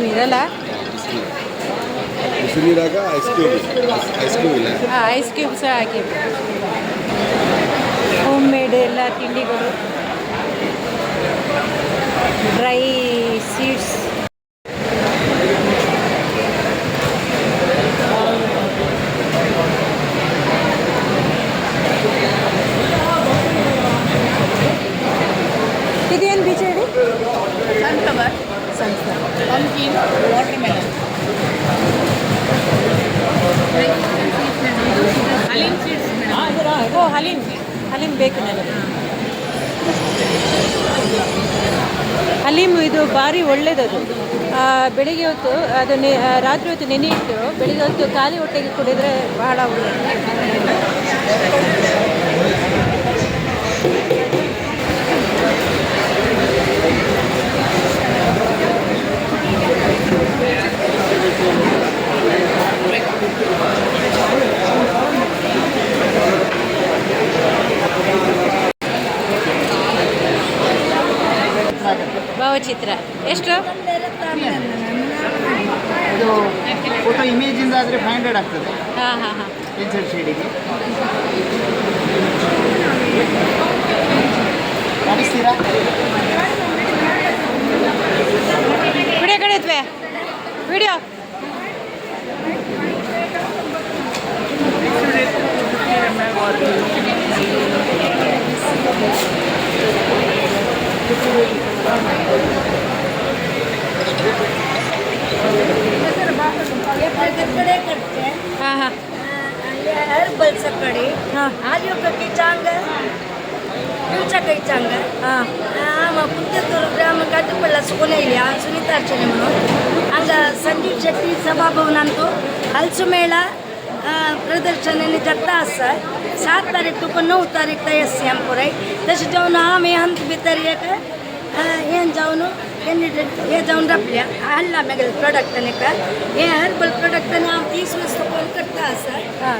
ನೀರಲ್ಲ ಬಿಸಿ ನೀರಾಗ ಐಸ್ ಕ್ಯೂಬ್ ಇಲ್ಲ ಹಾಂ ಐಸ್ ಕ್ಯೂಬ್ ಸಹ ಹಾಕಿ ಹೋಮ್ ಮೇಡ್ ಎಲ್ಲ ತಿಂಡಿಗಳು ಡ್ರೈ ಸೀಡ್ಸ್ ಇದೇನು ಬೀಜ ಹೇಳಿ sunflower sunflower pumpkin watermelon halim seeds madam ಓ ಹಲೀಮ್ ಹಲೀಮ್ ಬೇಕು ನನಗೆ ಹಲೀಮ್ ಇದು ಭಾರಿ ಒಳ್ಳೆಯದದು ಬೆಳಿಗ್ಗೆ ಹೊತ್ತು ಅದು ರಾತ್ರಿ ಹೊತ್ತು ನೆನೆ ಇಟ್ಟು ಬೆಳಿಗ್ಗೆ ಹೊತ್ತು ಖಾಲಿ ಹೊಟ್ಟೆಗೆ ಕುಡಿದರೆ ಬಹಳ ಒಳ್ಳೆಯದು. ಭಾವಚಿತ್ರ ಎಷ್ಟು? ಇದು ಫೋಟೋ ಇಮೇಜಿಂದ ಆದರೆ 500 ಆಗ್ತದೆ ಹಾಂ ಹಾಂ ಹಾಂ ಪೆನ್ಸಿಲ್ ಶೇಡಿಗೆ ಮಾಡಿಸ್ತೀರಾ? ವಿಡಿಯೋ ಕಳಿತ್ವೆ ವಿಡಿಯೋ गरगडे करते हां हां हर्बल सकाळी हां आर्योग्यಕ್ಕೆ ಚಾಂಗ पिवचाकई चांग हां मग पुंतेतूर ग्राम काटपल्ला सुकोनेल्या सुनीतार्चने म्हणून हांगा संजीव शेट्टी सभाभवनांतू हलसू मेळा प्रदर्शनाने जाता आसा 7 तारीख तुका 9 तारीख तय आसा पुराय तशें जावन आमी हंत भितर एक हें जावन कॅन्डिडेट हे जावन राबल्या हाडला मागीर प्रोडक्टाने का हे हर्बल प्रोडक्टाने हांव 30 वस्तू कोण करता आसा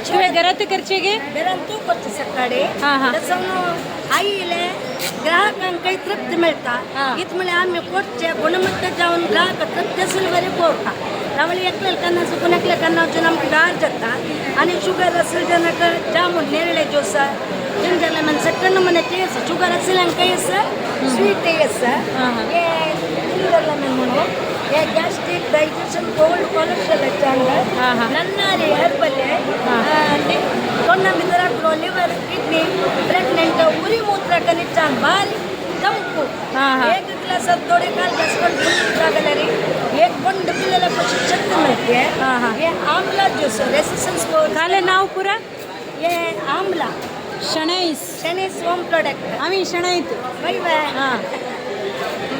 तुवें घरात करचेगे बेरान तूं करता सकाळी हां हां तसं आईले ग्राहकांक काही तृप्ती मिळता इत म्हळ्यार आमी कोटचे गुणवत्ता जावन ग्राहक तृप्ती असेल बरें पळोवता त्यामुळे एकल्या कन्ना चुकून एकल्या कन्ना वचून आमकां गार जाता आनी शुगर असेल जेन्ना जामून नेरळे ज्यूस जिंजर लेमन सट्टन नमुने टेस्ट शुगर असेल काही आसा स्वीट टेस्ट आसा हे जिंजर लेमन म्हणून हे गॅस्ट्रिक डायजेशन कोल्ड कोलेस्ट्रॉल हांगा नन्नारी हर्बल तोंडा भितर हाडून लिवर किडनी प्रेग्नेंट उरी मूत्र कनिचान भारी ತಂಪು एक ग्लासात थोडे काल ग्लास पण लागले रे एक बंड पिलेला कशी शक्ती मिळते हे आमला ज्यूस रेसिस्टन्स काले नाव पुरा हे आमला शणैस शनीस होम प्रोडक्ट आम्ही शणैत बाई बाय हां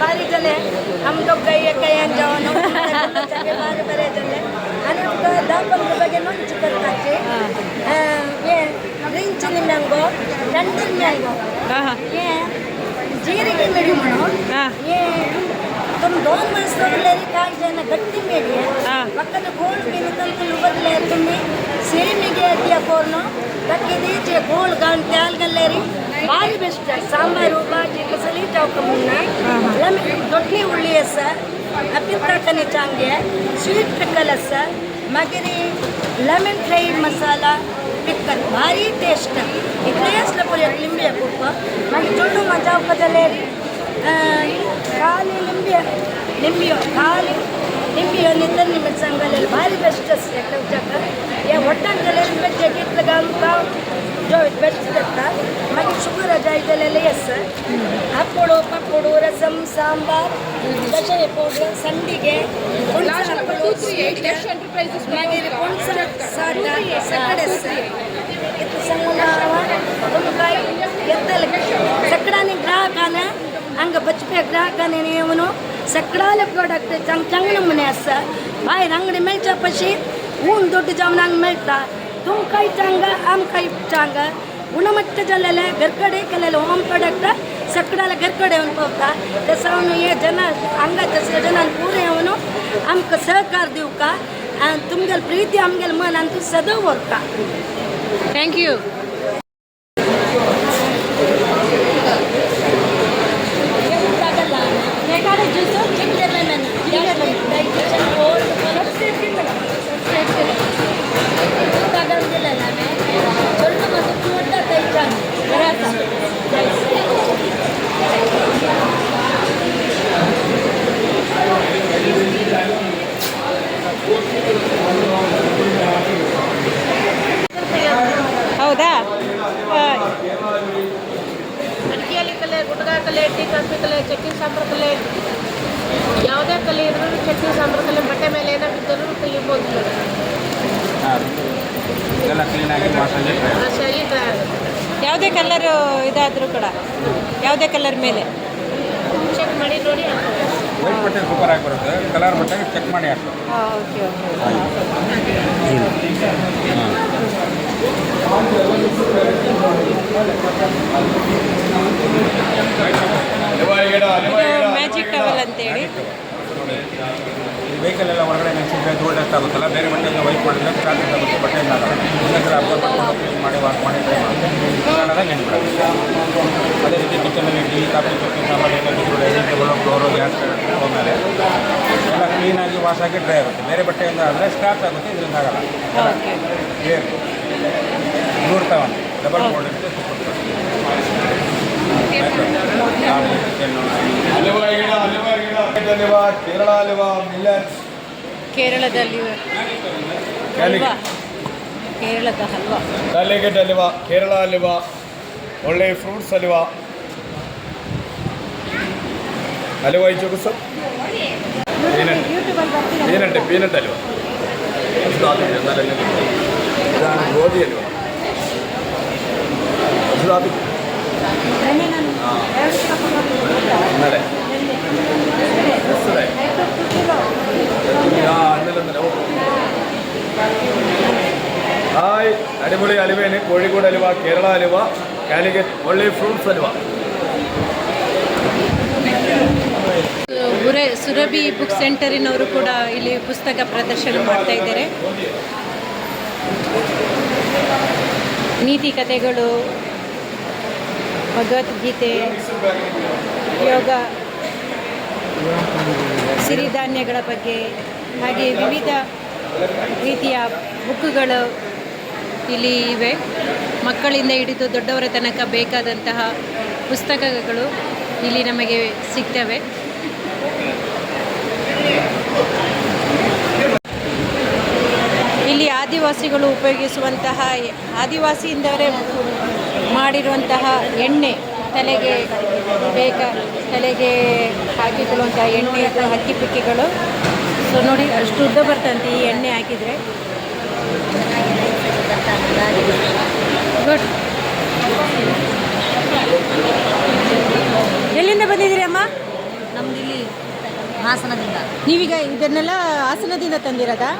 बारी झाले हम दोघ काही जाऊन बारी बरे झाले आणि आमकां 10-15 बगे लोणची करपाचे हे ग्रीन मँगो लंडन मँगो हां हां हे जीರಿಗೆ मेडी म्हणून हे तुम 2 मास तोडलेली काय जण गट्टी मेडी पక్కన गोल बिन तंतुలు बदलेरी तुम्ही ಸೇಮಿಗೆ ಅಡ್ಡಿಯ ಕೋರ್ನು ಗಟ್ಟಿ ದೀಚೆ ಗೋಲ್ ಗಾನ್ ತ್ಯಾಲ್ ಗಲ್ಲೇರಿ ಭಾರಿ ಬೆಸ್ಟ್ ಸಾಂಬಾರು ಬಾಜಿ ಕಸಲಿ ಚೌಕ ಮುನ್ನ ದೊಡ್ಡಿ ಉಳ್ಳಿ ಅಸ ಅಪಿತಾಕನೆ ಚಾಂಗೆ ಸ್ವೀಟ್ ಪಿಕ್ಕಲ್ ಅಸ मगिरी लेमन फ्राईड मसाला पिक्कल भारी टेस्ट इकडे असलं पुऱ्यात लिंबी खूप मग चुडू मजा बदलेरी खाली लिंबियो खाली लिंबियो नितर निमित्त सांगलेलं भारी बेस्ट असते तुमच्याकडं या वट्टान गेलेली पेक्षा घेतलं घालून का जो बेस्ट करतात मग शुगर जायलेलं असं हप्पोडो पप्पोडो रसम सांबार कशा पौडर संडिगे मागीर सकडे तुमकां येतले सकडांनी ग्राहकांना हांगा बचपे ग्राहकांनी येवन सकडाले प्रोडक्ट चांग नमुने आसा भायर अंगडी मेळच्या पशी ऊन दोड्ड जावन हांगा मेळटा तुमकांय चांग आमकांय चांग गुणवत्त जाल्लेले घरकडे केलेले होम प्रोडक्ट सकडाले घरकडे येवन पावता तसं हे जना हांगाच्या जनान पुरे येवन आमकां सहकार दिवका तुमगेल प्रीती आमगेल मन आनी तूं सदैव व्हरता थँक्यू ಜ್ಯೂಸು ಜಿಂಜರ್ ಲೆಮನ್ ಕಲೆ, ಟೀ ಕಾಫಿ ಕಲೆ, ಚಟ್ನಿ ಸಾಂಬಾರು ಕಲೆ, ಯಾವುದೇ ಕಲೆ ಇದ್ರೂ ಚಟ್ನಿ ಸಾಂಬಾರು ಕಲೆ ಬಟ್ಟೆ ಮೇಲೆ ಏನೋ ಬಿದ್ದರೂ ತೆಗಿಬೋದು ಮೇಡಮ್. ಎಲ್ಲ ಕ್ಲೀನಾಗಿ ಮಸಾಲೆ ಚೆನ್ನಾಗಿ ಡ್ರೈ ಆಗುತ್ತೆ. ಯಾವುದೇ ಕಲರ್ ಇದಾದರೂ ಕೂಡ ಯಾವುದೇ ಕಲರ್ ಮೇಲೆ ಚೆಕ್ ಮಾಡಿ ನೋಡಿ. ವೈಟ್ ಬಟ್ಟೆ ಸೂಪರ್ ಆಗಿ ಬರುತ್ತೆ, ಕಲರ್ ಬಟ್ಟೆ ಚೆಕ್ ಮಾಡಿ ಹಾಕ್ಬೇಕು. ಓಕೆ ಮ್ಯಾಜಿಕ್ ಟವಲ್ ಅಂತೇಳಿ. ವೆಹಿಕಲ್ ಎಲ್ಲ ಹೊರಗಡೆ ನೆನೆಸಿದ್ರೆ ಧೂಳು ಡಸ್ಟ್ ಆಗುತ್ತಲ್ಲ, ಬೇರೆ ಬಟ್ಟೆಯಿಂದ ವೈಟ್ ಮಾಡಿದ್ರೆ ಸ್ಟಾರ್ಟ್ ಆಗುತ್ತೆ, ಬಟ್ಟೆಯಿಂದ ಆಗಲ್ಲ. ಒಂದೇ ಸಲ ಅಬ್ಸರ್ವ್ ಮಾಡ್ಕೊಂಡು ಕ್ಲೀನ್ ಮಾಡಿ ವಾಶ್ ಮಾಡಿ ಡ್ರೈ ಮಾಡಿ ಅನ್ನೋದಾಗ ನೆನ್ಬಿಡುತ್ತೆ. ಅದೇ ರೀತಿ ಕಿಚನಲ್ಲಿ ಟೀ ಕಾಫಿ ಚಟ್ನಿ ಸಾಂಬಾರು ಎಲ್ಲ ಬಿದ್ದು ಡೈನಿಂಗ್ ಟೇಬಲು ಫ್ಲೋರು ಗ್ಯಾಸ್ ಮೇಲೆ ಎಲ್ಲ ಕ್ಲೀನಾಗಿ ವಾಶ್ ಆಗಿ ಡ್ರೈ ಆಗುತ್ತೆ. ಬೇರೆ ಬಟ್ಟೆಯಿಂದ ಆದರೆ ಸ್ಕ್ರಾಚ್ ಆಗುತ್ತೆ, ಇದರಿಂದ ಆಗಲ್ಲ. ಕ್ಲಿಯರ್ ನೂರ್ತಾವನ್ ಡಬಲ್ ಬೋರ್ಡ್ ಇರುತ್ತೆ, ಸೂಪರ್ ಕೇರಳದಲ್ಲಿ ಹಲ್ವಾ, ಕೇರಳದ ಹಲ್ವಾ, ಕ್ಯಾಲಿಕಟ್ ಹಲ್ವಾ, ಕೇರಳ ಹಲ್ವಾ, ಒಳ್ಳೆ ಫ್ರೂಟ್ಸ್ ಹಲ್ವಾ, ಹಲ್ವಾ ಇಚ್ಚು ಸರ್ ಪೀನಟ್ ಹಲ್ವಾ, ಗೋಧಿ ಹಲ್ವಾ, ಹಾಯ್ ಅಡಿಪೊಳಿ ಹಲಿವೇನೆ, ಕೋಳಿಗೋಡು ಹಲ್ವಾ, ಕೇರಳ ಹಲ್ವಾ, ಕ್ಯಾಲಿಕಟ್ ಒಳ್ಳೆ ಫ್ರೂಟ್ಸ್ ಹಲ್ವಾ. ಸುರಭಿ ಬುಕ್ ಸೆಂಟರಿನವರು ಕೂಡ ಇಲ್ಲಿ ಪುಸ್ತಕ ಪ್ರದರ್ಶನ ಮಾಡ್ತಾ ಇದ್ದಾರೆ. ನೀತಿ ಕಥೆಗಳು, ಭಗವದ್ಗೀತೆ, ಯೋಗ, ಸಿರಿಧಾನ್ಯಗಳ ಬಗ್ಗೆ, ಹಾಗೆ ವಿವಿಧ ರೀತಿಯ ಬುಕ್ಗಳು ಇಲ್ಲಿ ಇವೆ. ಮಕ್ಕಳಿಂದ ಹಿಡಿದು ದೊಡ್ಡವರ ತನಕ ಬೇಕಾದಂತಹ ಪುಸ್ತಕಗಳು ಇಲ್ಲಿ ನಮಗೆ ಸಿಗ್ತವೆ. ಇಲ್ಲಿ ಆದಿವಾಸಿಗಳು ಉಪಯೋಗಿಸುವಂತಹ, ಆದಿವಾಸಿಯಿಂದವರೇ ಮಾಡಿರುವಂತಹ ಎಣ್ಣೆ, ತಲೆಗೆ ಹಾಕಿಕೊಳ್ಳುವಂತಹ ಎಣ್ಣೆ ಅಥವಾ ಹಕ್ಕಿ ಪಿಕ್ಕಿಗಳು. ಸೊ ನೋಡಿ, ಅಷ್ಟು ಉದ್ದ ಬರ್ತಂತೆ ಈ ಎಣ್ಣೆ ಹಾಕಿದರೆ. ಗುಡ್. ಎಲ್ಲಿಂದ ಬಂದಿದ್ದೀರಿ ಅಮ್ಮ? ನಮ್ದು ಇಲ್ಲಿ ಹಾಸನದಿಂದ. ನೀವೀಗ ಇದನ್ನೆಲ್ಲ ಹಾಸನದಿಂದ ತಂದಿರೋದಾ?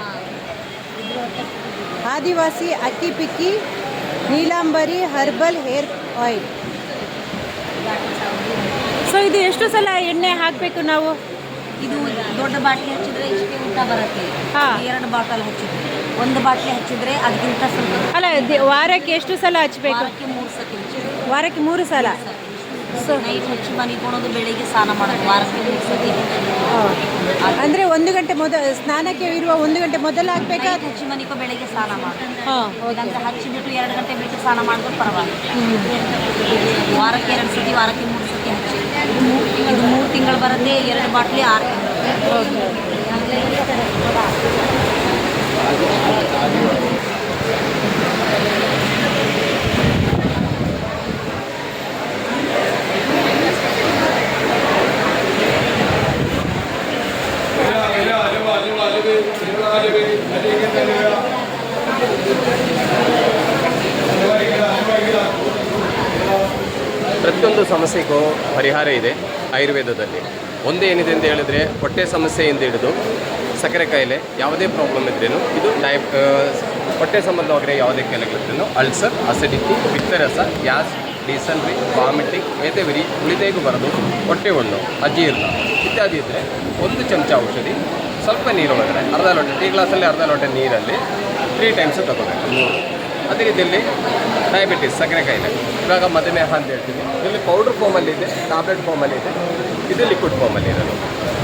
ಆದಿವಾಸಿ ಅಕ್ಕಿ picky Neelambari herbal hair oil. So ಇದು ಎಷ್ಟು ಸಲ ಎಣ್ಣೆ ಹಾಕಬೇಕು ನಾವು? ಇದು ದೊಡ್ಡ ಬಾಟ್ಲಿ ಹಚ್ಚಿದ್ರೆ ಇಷ್ಟೇ ಊಟ ಬರುತ್ತೆ. ಹಾಂ. 2 ಬಾಟಲ್ ಹಚ್ಚಿದ್ರೆ, 1 ಬಾಟ್ಲಿ ಹಚ್ಚಿದ್ರೆ ಅದಕ್ಕಿಂತ ಸ್ವಲ್ಪ. ಅಲ್ಲ, ವಾರಕ್ಕೆ ಎಷ್ಟು ಸಲ ಹಚ್ಚಬೇಕು? ವಾರಕ್ಕೆ 3 ಸತಿ ಹಚ್ಚಿದ್ರೆ. ವಾರಕ್ಕೆ 3 ಸಲ. ಸೊ ನೈಟ್ ಹಚ್ಚಿ ಮನಿಕೊಳ್ಳೋದು, ಬೆಳಿಗ್ಗೆ ಸ್ನಾನ ಮಾಡೋದು, ವಾರಕ್ಕೆ 3 ಸತಿ. ಅಂದರೆ 1 ಗಂಟೆ ಸ್ನಾನಕ್ಕೆ ಇರುವ 1 ಗಂಟೆ ಮೊದಲು ಹಾಕ್ಬೇಕಾ? ಹಚ್ಚಿ ಮನಿಕೋ, ಬೆಳಿಗ್ಗೆ ಸ್ನಾನ ಮಾಡೋದು. ಹಾಂ. ಇಲ್ಲಾಂದ್ರೆ ಹಚ್ಚಿಬಿಟ್ಟು 2 ಗಂಟೆ ಬಿಟ್ಟು ಸ್ನಾನ ಮಾಡಿದ್ರೆ ಪರವಾಗಿಲ್ಲ. ವಾರಕ್ಕೆ 2 ಸತಿ, ವಾರಕ್ಕೆ 3 ಸತಿ ಹಚ್ಚಿ. ಇದು 3 ತಿಂಗಳು ಬರುತ್ತೆ. 2 ಬಾಟ್ಲಿ 6 ತಿಂಗಳು. ಪ್ರತಿಯೊಂದು ಸಮಸ್ಯೆಗೂ ಪರಿಹಾರ ಇದೆ ಆಯುರ್ವೇದದಲ್ಲಿ. ಒಂದೇನಿದೆ ಅಂತ ಹೇಳಿದ್ರೆ, ಹೊಟ್ಟೆ ಸಮಸ್ಯೆಯಿಂದ ಹಿಡಿದು ಸಕ್ಕರೆ ಕಾಯಿಲೆ, ಯಾವುದೇ ಪ್ರಾಬ್ಲಮ್ ಇದ್ರೇನು ಇದು ಹೊಟ್ಟೆ ಸಂಬಂಧವಾಗಿರೋ ಯಾವುದೇ ಕಾಯಿಲೆಗಳಿದ್ರೂ, ಅಲ್ಸರ್, ಅಸಿಡಿಟಿ, ಪಿತ್ತರಸ, ಗ್ಯಾಸ್, ಡಿಸೆಂಟ್ರಿ, ವಾಮಿಟಿಂಗ್, ಮೇತೆವಿರಿ, ಉಳಿದೇಗು ಬರೋದು, ಹೊಟ್ಟೆ ಹುಣ್ಣು, ಅಜೀರ್ಣ ಇತ್ಯಾದಿ ಇದ್ದರೆ 1 ಚಮಚ ಔಷಧಿ ಸ್ವಲ್ಪ ನೀರು ಒಳಗಡೆ ಅರ್ಧ ಲೋಟ, ಟೀ ಗ್ಲಾಸಲ್ಲಿ ಅರ್ಧ ಲೋಟ ನೀರಲ್ಲಿ 3 ಟೈಮ್ಸ್ ತಗೋಬೇಕು. ಅದೇ ರೀತಿಯಲ್ಲಿ ಡಯಾಬಿಟಿಸ್, ಸಕ್ಕರೆ ಕಾಯಿಲೆ, ಇವಾಗ ಮಧುಮೇಹ ಅಂತ ಹೇಳ್ತೀವಿ. ಇಲ್ಲಿ ಪೌಡ್ರ್ ಫಾರ್ಮಲ್ಲಿದೆ, ಟ್ಯಾಬ್ಲೆಟ್ ಫಾರ್ಮಲ್ಲಿದೆ, ಇದು ಲಿಕ್ವಿಡ್ ಫಾರ್ಮಲ್ಲಿ ಇರೋದು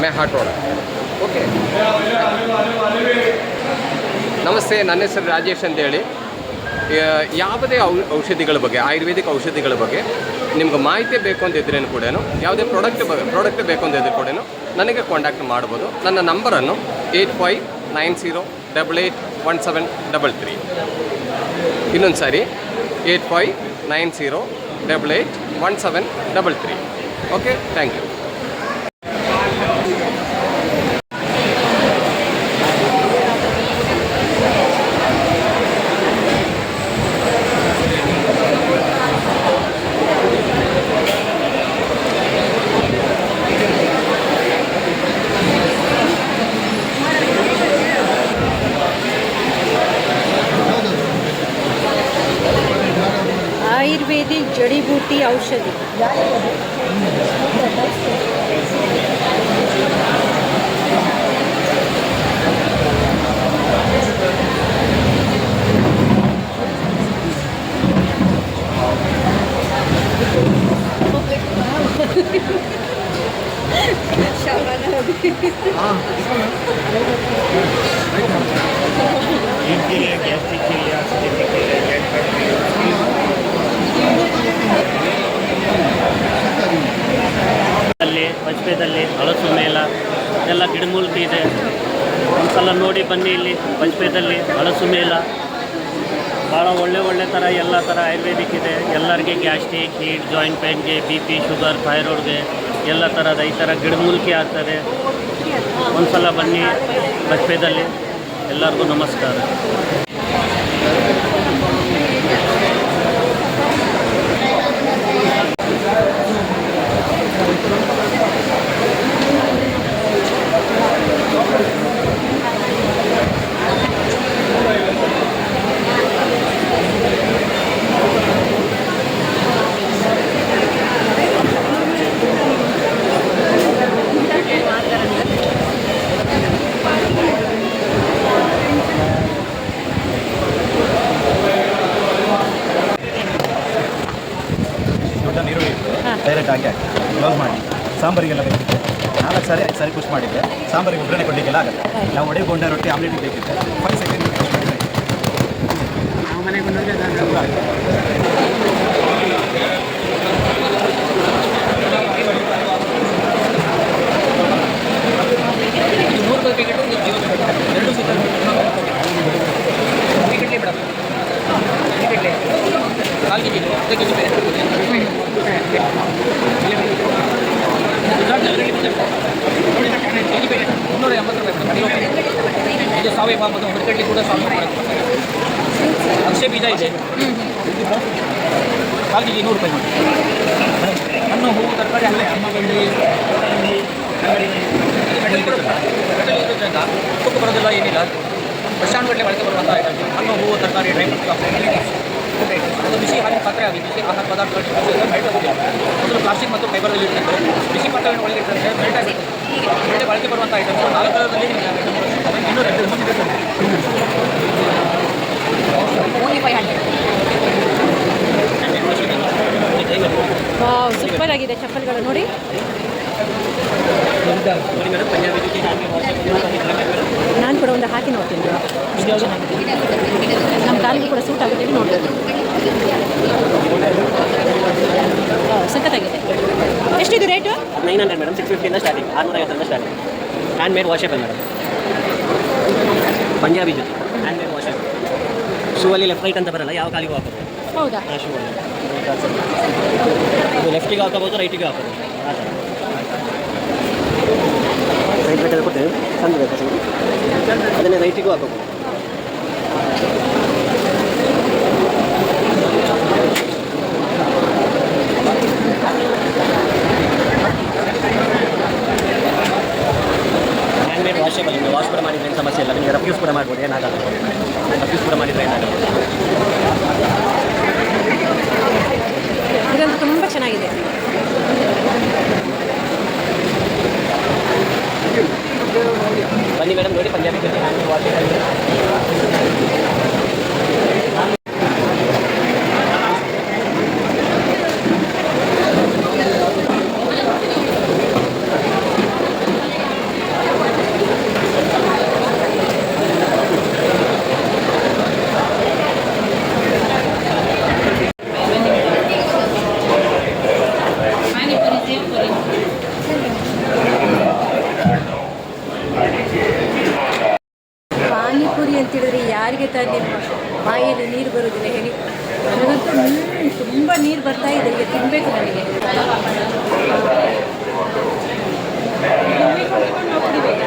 ಮೆಹಾಟ್ರೋಲ್. ಓಕೆ, ನಮಸ್ತೆ, ನನ್ನ ಹೆಸರು ರಾಜೇಶ್ ಅಂತೇಳಿ. ಯಾವುದೇ ಔಷಧಿಗಳ ಬಗ್ಗೆ, ಆಯುರ್ವೇದಿಕ್ ಔಷಧಿಗಳ ಬಗ್ಗೆ ನಿಮ್ಗೆ ಮಾಹಿತಿ ಬೇಕು ಅಂತಿದ್ರೇನು ಕೂಡ, ಯಾವುದೇ ಪ್ರಾಡಕ್ಟ್ ಬೇಕು ಅಂತಿದ್ರೆ ಕೂಡ ನನಗೆ ಕಾಂಟ್ಯಾಕ್ಟ್ ಮಾಡ್ಬೋದು. ನನ್ನ ನಂಬರನ್ನು 8590881733. ಇನ್ನೊಂದು ಸಾರಿ 8590881733. Okay, thank you. ಆಯುರ್ವೇದಿಕ್ ಜಡಿಬೂಟಿ ಔಷಧಿ. ಅಲ್ಲಿ ಬಜ್ಪೆದಲ್ಲಿ ಹಳಸು ಮೇಳ ಎಲ್ಲ ಗಿಡಮೂಲಿಕೆ ಇದೆ. ಒಂದ್ಸಲ ನೋಡಿ ಬನ್ನಿ. ಇಲ್ಲಿ ಬಜ್ಪೆದಲ್ಲಿ ಹಳಸು ಮೇಳ ಭಾಳ ಒಳ್ಳೆ ಥರ ಎಲ್ಲ ಥರ ಆಯುರ್ವೇದಿಕ್ ಇದೆ. ಎಲ್ಲರಿಗೆ ಗ್ಯಾಸ್ಟ್ರಿಕ್, ಹೀಟ್, ಜಾಯಿಂಟ್ ಪೇನ್ಗೆ, BP, ಶುಗರ್, ಥೈರಾಯ್ಡ್ಗೆ ಎಲ್ಲ ಥರದ ಈ ಥರ ಗಿಡಮೂಲಿಕೆ ಆಗ್ತದೆ. ಒಂದ್ಸಲ ಬನ್ನಿ ಬಜ್ಪೆದಲ್ಲಿ. ಎಲ್ಲರಿಗೂ ನಮಸ್ಕಾರ. ಡೈರೆಕ್ಟ್ ಹಾಕಿ ಕ್ಲೋಸ್ ಮಾಡಿ ಸಾಂಬಾರಿಗೆಲ್ಲ ಬೇಕಿತ್ತು. 4 ಸಾರಿ 5 ಸಾರಿ ಪುಷ್ ಮಾಡಿದ್ದೆ. ಸಾಂಬಾರಿಗೆ ಒಗ್ಗರಣೆ ಕೊಡಲಿಕ್ಕೆಲ್ಲ ಆಗುತ್ತೆ. ನಾವು ಒಡೆ ಬೋಂಡ ರೊಟ್ಟಿ ಆಮ್ಲೆಟ್ ಬೇಕಿತ್ತು. 5 ಸೆಕೆಂಡ್ ಮನೆಗೆ ಬಂದರೆ ಇದು ಸಾವಯವ ಮತ್ತು ಹುಡುಕಡ್ಲಿ ಕೂಡ ಸಾವಯವ ಅಕ್ಷಯ ಬೀಜ ಇದೆ. ಕಾಲು ಕೆಜಿ 100 ರೂಪಾಯಿ ಮಾಡಿ. ಹಣ್ಣು, ಹೂವು, ತರಕಾರಿ ಅಲ್ಲೇ ಹಣ್ಣುಗಡ್ಡಿ ತುಕ್ಕು ಬರೋದಿಲ್ಲ, ಏನಿಲ್ಲ. ವರ್ಷಾನುಗಟ್ಟಲೆ ಬಳಕೆ ಬರುವಂಥ ಐಟಮ್. ಹಣ್ಣು, ಹೂವು, ತರಕಾರಿ, ಡ್ರೈ ಫ್ರೂಟ್ಸ್, ಅದು ಬಿಸಿ ಹಾಲಿನ ಪಾತ್ರೆ ಆಗಿ ಬಿಸಿ ಆಹಾರ ಪದಾರ್ಥಗಳು ಮೆಲ್ಟ್ ಆಗುತ್ತೆ. ಮೊದಲು ಪ್ಲಾಸ್ಟಿಕ್ ಮತ್ತು ಫೈಬರ್ದಲ್ಲಿ ಇರ್ತದೆ. ಬಿಸಿ ಪಾತ್ರೆಗಳನ್ನು ಒಳಗೆ ಇರ್ತದೆ, ಮೆಲ್ಟ್ ಆಗುತ್ತೆ. ಒಳ್ಳೆ ಬಳಕೆ ಬರುವಂಥ ಐಟಮ್ಸ್ 4 ಥರದಲ್ಲಿ ಇನ್ನೂ ಸೂಪರ್ ಆಗಿದೆ ಚಪ್ಪಲ್ಗಳು ನೋಡಿ. ನಾನು ಕೂಡ ಒಂದು ಹಾಕಿ ನೋಡ್ತೀನಿ. ನಮ್ಮ ಕಾಲಿಗೆ ಕೂಡ ಸೂಟ್ ಆಗುತ್ತೆ ನೋಡ್ಬೋದು. ಸಖತ್ತಾಗಿದೆ. ಎಷ್ಟಿದು rate? 900 madam. 650 starting. 650 starting. Handmade washable madam. Punjabi ಜೊತೆ ಹ್ಯಾಂಡ್ ಮೇಡ್ ವಾಷೇಬಲ್. ಶೂ ಅಲ್ಲಿ ಲೆಫ್ಟ್ ರೈಟ್ ಅಂತ ಬರಲ್ಲ, ಯಾವ ಕಾಲಿಗೂ ಹಾಕೋದು. ಹೌದಾ? ಶೂ ಅಲ್ಲಿ ಇದು ಲೆಫ್ಟಿಗೆ ಹಾಕೋಬೋದು, ರೈಟಿಗೆ ಹಾಕೋಬೋದು. ಆ ಥರ ರೈಟ್ ಬೇಕಾದ್ರೆ ಕೊಡ್ತೇವೆ. ಸಣ್ಣ ಬೇಕಾ ಸರ್? ಅದನ್ನೇ ರೈಟಿಗೂ ಹಾಕೋಬೋದು. Hand made washable. ನಿಮಗೆ ವಾಶ್ ಕೂಡ ಮಾಡಿದ್ರೆ ಏನು ಸಮಸ್ಯೆ ಇಲ್ಲ. ನಿಮಗೆ ರಫ್ಯೂಸ್ ಕೂಡ ಮಾಡ್ಬೋದು, ಏನಾಗಲ್ಲ. ರಫ್ಯೂಸ್ ಕೂಡ ಮಾಡಿದರೆ ಏನಾಗಲ್ಲ. ಇದಂತೂ ತುಂಬ ಚೆನ್ನಾಗಿದೆ. ಬನ್ನಿ ಮೇಡಮ್ ನೋಡಿ. ಪಂಜಾಬಿ ಜೊತೆ ಹ್ಯಾಂಡ್ ಮೇಡ್ ವಾಷೇಬಲ್. ಪಾನಿಪುರಿ ಅಂತೇಳಿದ್ರೆ ಯಾರಿಗೆ ತಾನೇ ಬಾಯಲ್ಲಿ ನೀರು ಬರೋದಿಲ್ಲ ಹೇಳಿ. ನನಗಂತೂ ತುಂಬ ನೀರು ಬರ್ತಾ ಇದೆ, ಈಗ ತಿನ್ನಬೇಕು ನನಗೆ. ಹೋಗ್ತೀವಯ್ಯ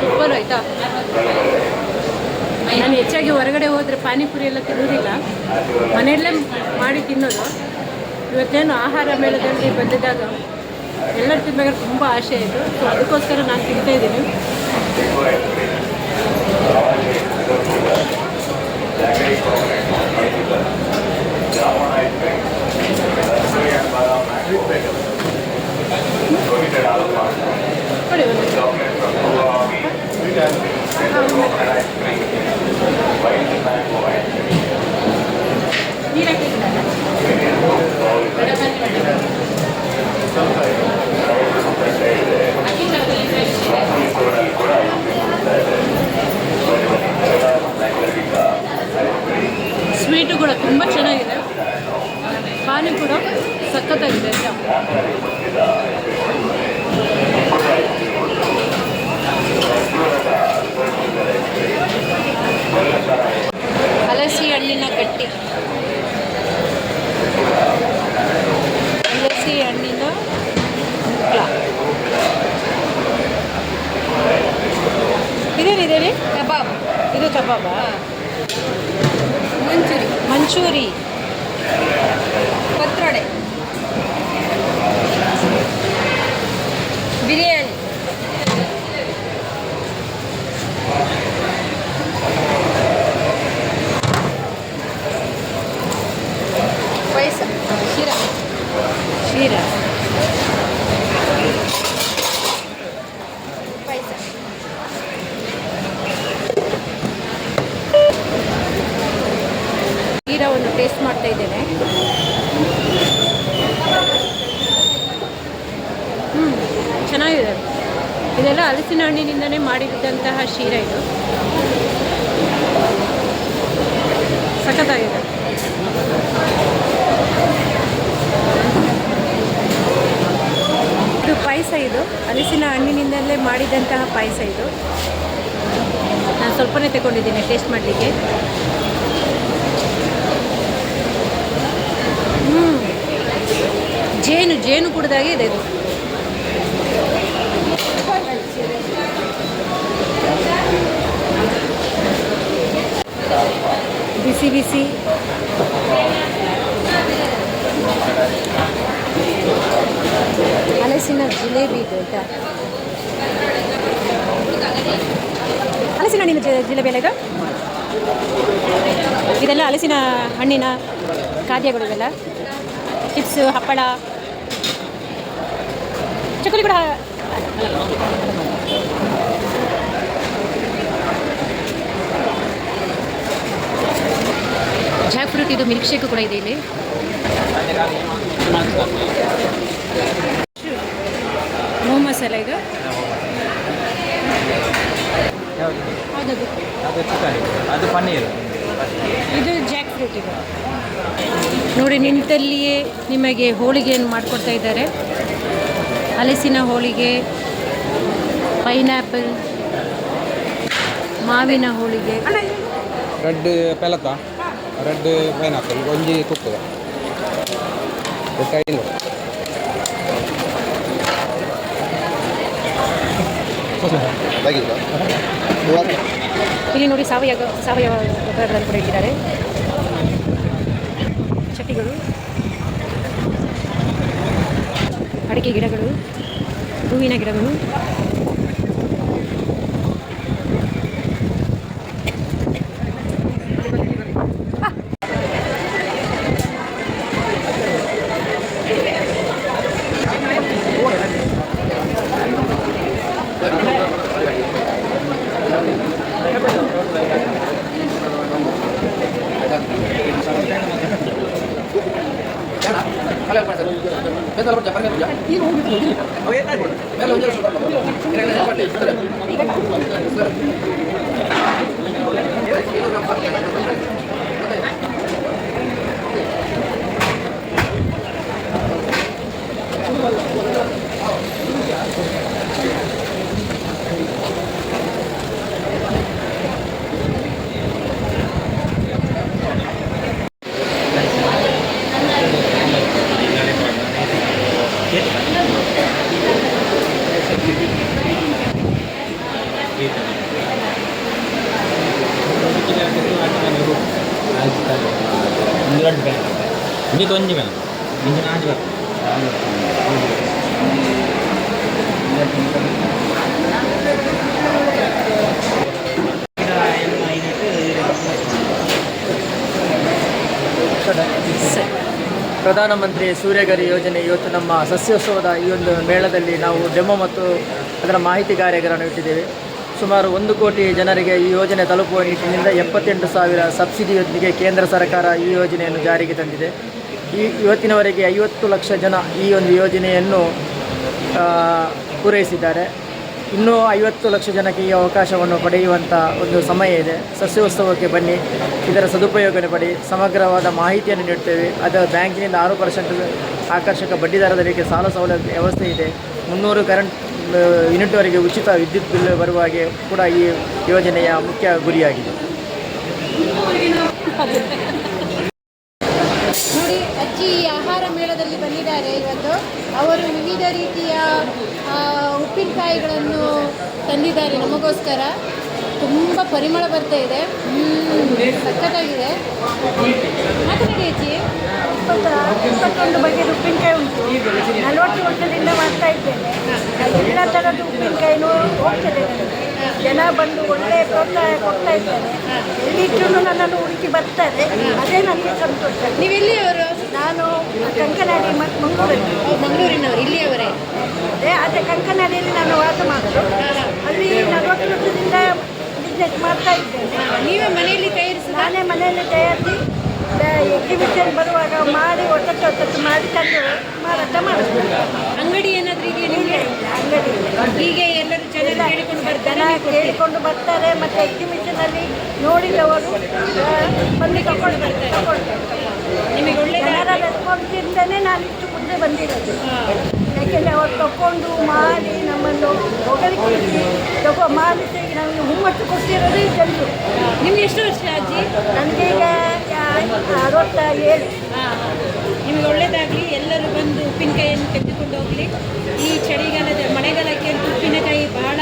ಸೂಪರ್ ಆಯಿತಾ. ನಾನು ಹೆಚ್ಚಾಗಿ ಹೊರಗಡೆ ಹೋದರೆ ಪಾನಿಪುರಿ ಎಲ್ಲ ತಿನ್ನೋದಿಲ್ಲ, ಮನೆಯಲ್ಲೇ ಮಾಡಿ ತಿನ್ನೋದು. ಇವತ್ತೇನು ಆಹಾರ ಮೇಳದಲ್ಲಿ ಬಂದಿದ್ದಾಗ ಎಲ್ಲರೂ ತಿನ್ನಬೇಕಾದ್ರೆ ತುಂಬ ಆಸೆ ಆಯಿತು. ಸೊ ಅದಕ್ಕೋಸ್ಕರ ನಾನು ತಿಂತಾಯಿದ್ದೀನಿ. ಸ್ವೀಟು ಕೂಡ ತುಂಬ ಚೆನ್ನಾಗಿದೆ, ಪಾನಿ ಕೂಡ ಸಖತ್ತಾಗಿದೆ. ಹಲಸಿ ಹಣ್ಣಿನ ಗಟ್ಟಿ, ಹಲಸಿ ಹಣ್ಣಿನ ಮುಕ್ಳ. ಇದೇನಿದೆ ರೀ? ಕಬಾಬ್. ಇದು ಕಬಾಬಾ? ಮಂಚೂರಿ, ಪತ್ರೊಡೆ, ಬಿರಿಯಾನಿ, ಪಾಯಸ, ಶಿರಾ, ಶೀರಾ, ಪಾಯಸ. ಶೀರಾವನ್ನು ಟೇಸ್ಟ್ ಮಾಡ್ತಾ ಇದ್ದೇನೆ. ಚೆನ್ನಾಗಿದೆ. ಇದೆಲ್ಲ ಹಲಸಿನ ಹಣ್ಣಿನಿಂದನೇ ಮಾಡಿದಂತಹ ಶೀರಾ. ಇದು ಸಖತ್ತಾಗಿದೆ. ಇದು ಪಾಯಸ, ಇದು ಹಲಸಿನ ಹಣ್ಣಿನಿಂದಲೇ ಮಾಡಿದಂತಹ ಪಾಯಸ. ಇದು ನಾನು ಸ್ವಲ್ಪನೇ ತಗೊಂಡಿದ್ದೀನಿ ಟೇಸ್ಟ್ ಮಾಡಲಿಕ್ಕೆ. ಜೇನು ಕುಡ್ದಾಗೆ ಇದೆ ಇದು. ಬಿಸಿ ಬಿಸಿ ಹಲಸಿನ ಜಿಲೇಬಿ ಇದು ಆಯಿತಾ. ಹಲಸಿನ ಹಣ್ಣಿನ ಜಿಲೇಬಿ ಎಲ್ಲ ಇದು. ಇದೆಲ್ಲ ಹಲಸಿನ ಹಣ್ಣಿನ ಖಾದ್ಯಗಳು. ಇವೆಲ್ಲ ಚಿಪ್ಸು, ಹಪ್ಪಳ, ಚಕ್ಕುಲಿ ಕೂಡ. ಜಾಕ್ ಫ್ರೂಟ್, ಇದು ಮಿಲ್ಕ್ ಶೇಕ್ ಕೂಡ ಇದೆ ಇಲ್ಲಿ. ಮೋಮೋ ಮಸಾಲ ಇದು. ಹೌದದು, ಅದು ಪನ್ನೀರ್. ಇದು ಜಾಕ್ ಫ್ರೂಟ್. ಇದು ನೋಡಿ, ನಿಂತಲ್ಲಿಯೇ ನಿಮಗೆ ಹೋಳಿಗೆಯನ್ನು ಮಾಡಿಕೊಡ್ತಾ ಇದ್ದಾರೆ. ಹಲಸಿನ ಹೋಳಿಗೆ, ಪೈನಾಪಲ್, ಮಾವಿನ ಹೋಳಿಗೆ. ರೆಡ್ ಪೆಲತ, ರೆಡ್ ಪೈನಾಪಲ್ ಒಂಜಿ ಕುಕ್ಕದ ಇಲ್ಲ. ಇಲ್ಲಿ ನೋಡಿ ಸಾವಯವ ಗೊಬ್ಬರಗಳನ್ನು ಕೂಡ ಇಟ್ಟಿದ್ದಾರೆ. ಚಟ್ಟಿಗಳು, ಅಡಿಕೆ ಗಿಡಗಳು, ಹೂವಿನ ಗಿಡಗಳು. ini konji bang, ini aja. ಪ್ರಧಾನಮಂತ್ರಿ ಸೂರ್ಯಘರ್ ಯೋಜನೆ ಇವತ್ತು ನಮ್ಮ ಸಸ್ಯೋತ್ಸವದ ಈ ಒಂದು ಮೇಳದಲ್ಲಿ ನಾವು ಡೆಮೋ ಮತ್ತು ಅದರ ಮಾಹಿತಿ ಕಾರ್ಯಕ್ರಮ ಇಟ್ಟಿದ್ದೇವೆ. ಸುಮಾರು 1 ಕೋಟಿ ಜನರಿಗೆ ಈ ಯೋಜನೆ ತಲುಪುವ ನಿಟ್ಟಿನಿಂದ 78,000 ಸಬ್ಸಿಡಿಯೊಂದಿಗೆ ಕೇಂದ್ರ ಸರ್ಕಾರ ಈ ಯೋಜನೆಯನ್ನು ಜಾರಿಗೆ ತಂದಿದೆ. ಇವತ್ತಿನವರೆಗೆ 50 ಲಕ್ಷ ಜನ ಈ ಒಂದು ಯೋಜನೆಯನ್ನು ಪೂರೈಸಿದ್ದಾರೆ. ಇನ್ನೂ 50 ಲಕ್ಷ ಜನಕ್ಕೆ ಈ ಅವಕಾಶವನ್ನು ಪಡೆಯುವಂಥ ಒಂದು ಸಮಯ ಇದೆ. ಸಸ್ಯೋತ್ಸವಕ್ಕೆ ಬನ್ನಿ, ಇದರ ಸದುಪಯೋಗ ಪಡಿ. ಸಮಗ್ರವಾದ ಮಾಹಿತಿಯನ್ನು ನೀಡ್ತೇವೆ. ಅದು ಬ್ಯಾಂಕಿನಿಂದ 6% ಆಕರ್ಷಕ ಬಡ್ಡಿದರದಲ್ಲಿಗೆ ಸಾಲ ಸೌಲಭ್ಯ ವ್ಯವಸ್ಥೆ ಇದೆ. 300 ಕರೆಂಟ್ ಯೂನಿಟ್ವರೆಗೆ ಉಚಿತ ವಿದ್ಯುತ್ ಬಿಲ್ ಬರುವ ಹಾಗೆ ಕೂಡ ಈ ಯೋಜನೆಯ ಮುಖ್ಯ ಗುರಿಯಾಗಿದೆ. ನೋಡಿ, ಅಜ್ಜಿ ಆಹಾರ ಮೇಳದಲ್ಲಿ ಬಂದಿದ್ದಾರೆ ಇವತ್ತು. ಅವರು ವಿವಿಧ ರೀತಿಯ ಉಪ್ಪಿನಕಾಯಿಗಳನ್ನು ತಂದಿದ್ದಾರೆ ನಮಗೋಸ್ಕರ. ತುಂಬ ಪರಿಮಳ ಬರ್ತಾ ಇದೆ, ಸಖತ್ತಾಗಿದೆ. ಮಾತನಾಡಿ ಅಜ್ಜಿ. 21 ಬಗೆಯ ಉಪ್ಪಿನಕಾಯಿ ಉಂಟು. 40 ವರ್ಷದಿಂದ ಮಾಡ್ತಾ ಇದ್ದೇನೆ. ಎಲ್ಲ ಥರದ ಉಪ್ಪಿನಕಾಯಿನೂ ಹೋಗ್ತದೆ ನನಗೆ. ಜನ ಬಂದು ಒಳ್ಳೆಯ ಪ್ರೋತ್ಸಾಹ ಕೊಡ್ತಾ ಇದ್ದಾರೆ. ಎಲ್ಲಿಟ್ಟರೂ ನನ್ನನ್ನು ಹುಡುಕಿ ಬರ್ತಾರೆ. ಅದೇ ನನಗೆ ಸಂತೋಷ. ನೀವೆಲ್ಲಿ ಅವರು? ನಾನು ಕಂಕನಾಡಿ ಮತ್ತು ಮಂಗಳೂರಿನವರು, ಇಲ್ಲಿಯವರೇ? ಅದೇ ಕಂಕನಾಡಿಯಲ್ಲಿ ನಾನು ವಾಸ ಮಾಡೋದು. ಅಲ್ಲಿ 40 ವರ್ಷದಿಂದ ಬಿಸ್ನೆಸ್ ಮಾಡ್ತಾ ಇದ್ದೇನೆ. ನೀವೇ ಮನೆಯಲ್ಲಿ ತಯಾರಿಸಿ? ನಾನೇ ಮನೆಯಲ್ಲಿ ತಯಾರಿಸಿ ಎಕ್ಸಿಬಿಷನ್ ಬರುವಾಗ ಮಾಡಿ ಒತ್ತಟ್ಟು ಮಾಡಿ ತಂದು ಮಾರಾಟ ಮಾಡೋದು. ಅಂಗಡಿ ಏನಾದರೂ ಇದೆಯಾ ನಿಮಗೆ? ಅಂಗಡಿ ಹೀಗೆ ಎಲ್ಲರೂ ಜನರು ಕೇಳಿಕೊಂಡು ಬರ್ತಾರೆ. ಮತ್ತು ಎಕ್ಸಿಬಿಷನಲ್ಲಿ ನೋಡಿದವರು ಬಂದು ತಗೊಂಡು ಬರ್ತಾರೆ. ನಿಮಗೆ ಒಳ್ಳೆ ಜನರ ರೆಸ್ಪಾನ್ಸಿಂದನೇ ನಾನು ಇಷ್ಟು ಮುಂದೆ ಬಂದಿರೋದು. ಯಾಕೆಂದರೆ ಅವರು ತಗೊಂಡು ಮಾಡಿ ನಮ್ಮನ್ನು ಹೊಗಳಿಕೆ ಮಾಡಿ ನಮಗೆ ಹುಮ್ಮತ್ತು ಕೊಟ್ಟಿರೋದು ಜನರು. ನಿಮ್ಗೆ ಎಷ್ಟು ವರ್ಷ ಅಜ್ಜಿ? ನನಗೀಗ 67. ನಿಮಗೆ ಒಳ್ಳೆಯದಾಗಲಿ. ಎಲ್ಲರೂ ಬಂದು ಉಪ್ಪಿನಕಾಯಿಯನ್ನು ತೆಗೆದುಕೊಂಡು ಹೋಗಲಿ. ಈ ಚಳಿಗಾಲದ ಮಳೆಗಾಲಕ್ಕೆ ಅಂತೂ ಉಪ್ಪಿನಕಾಯಿ ಬಹಳ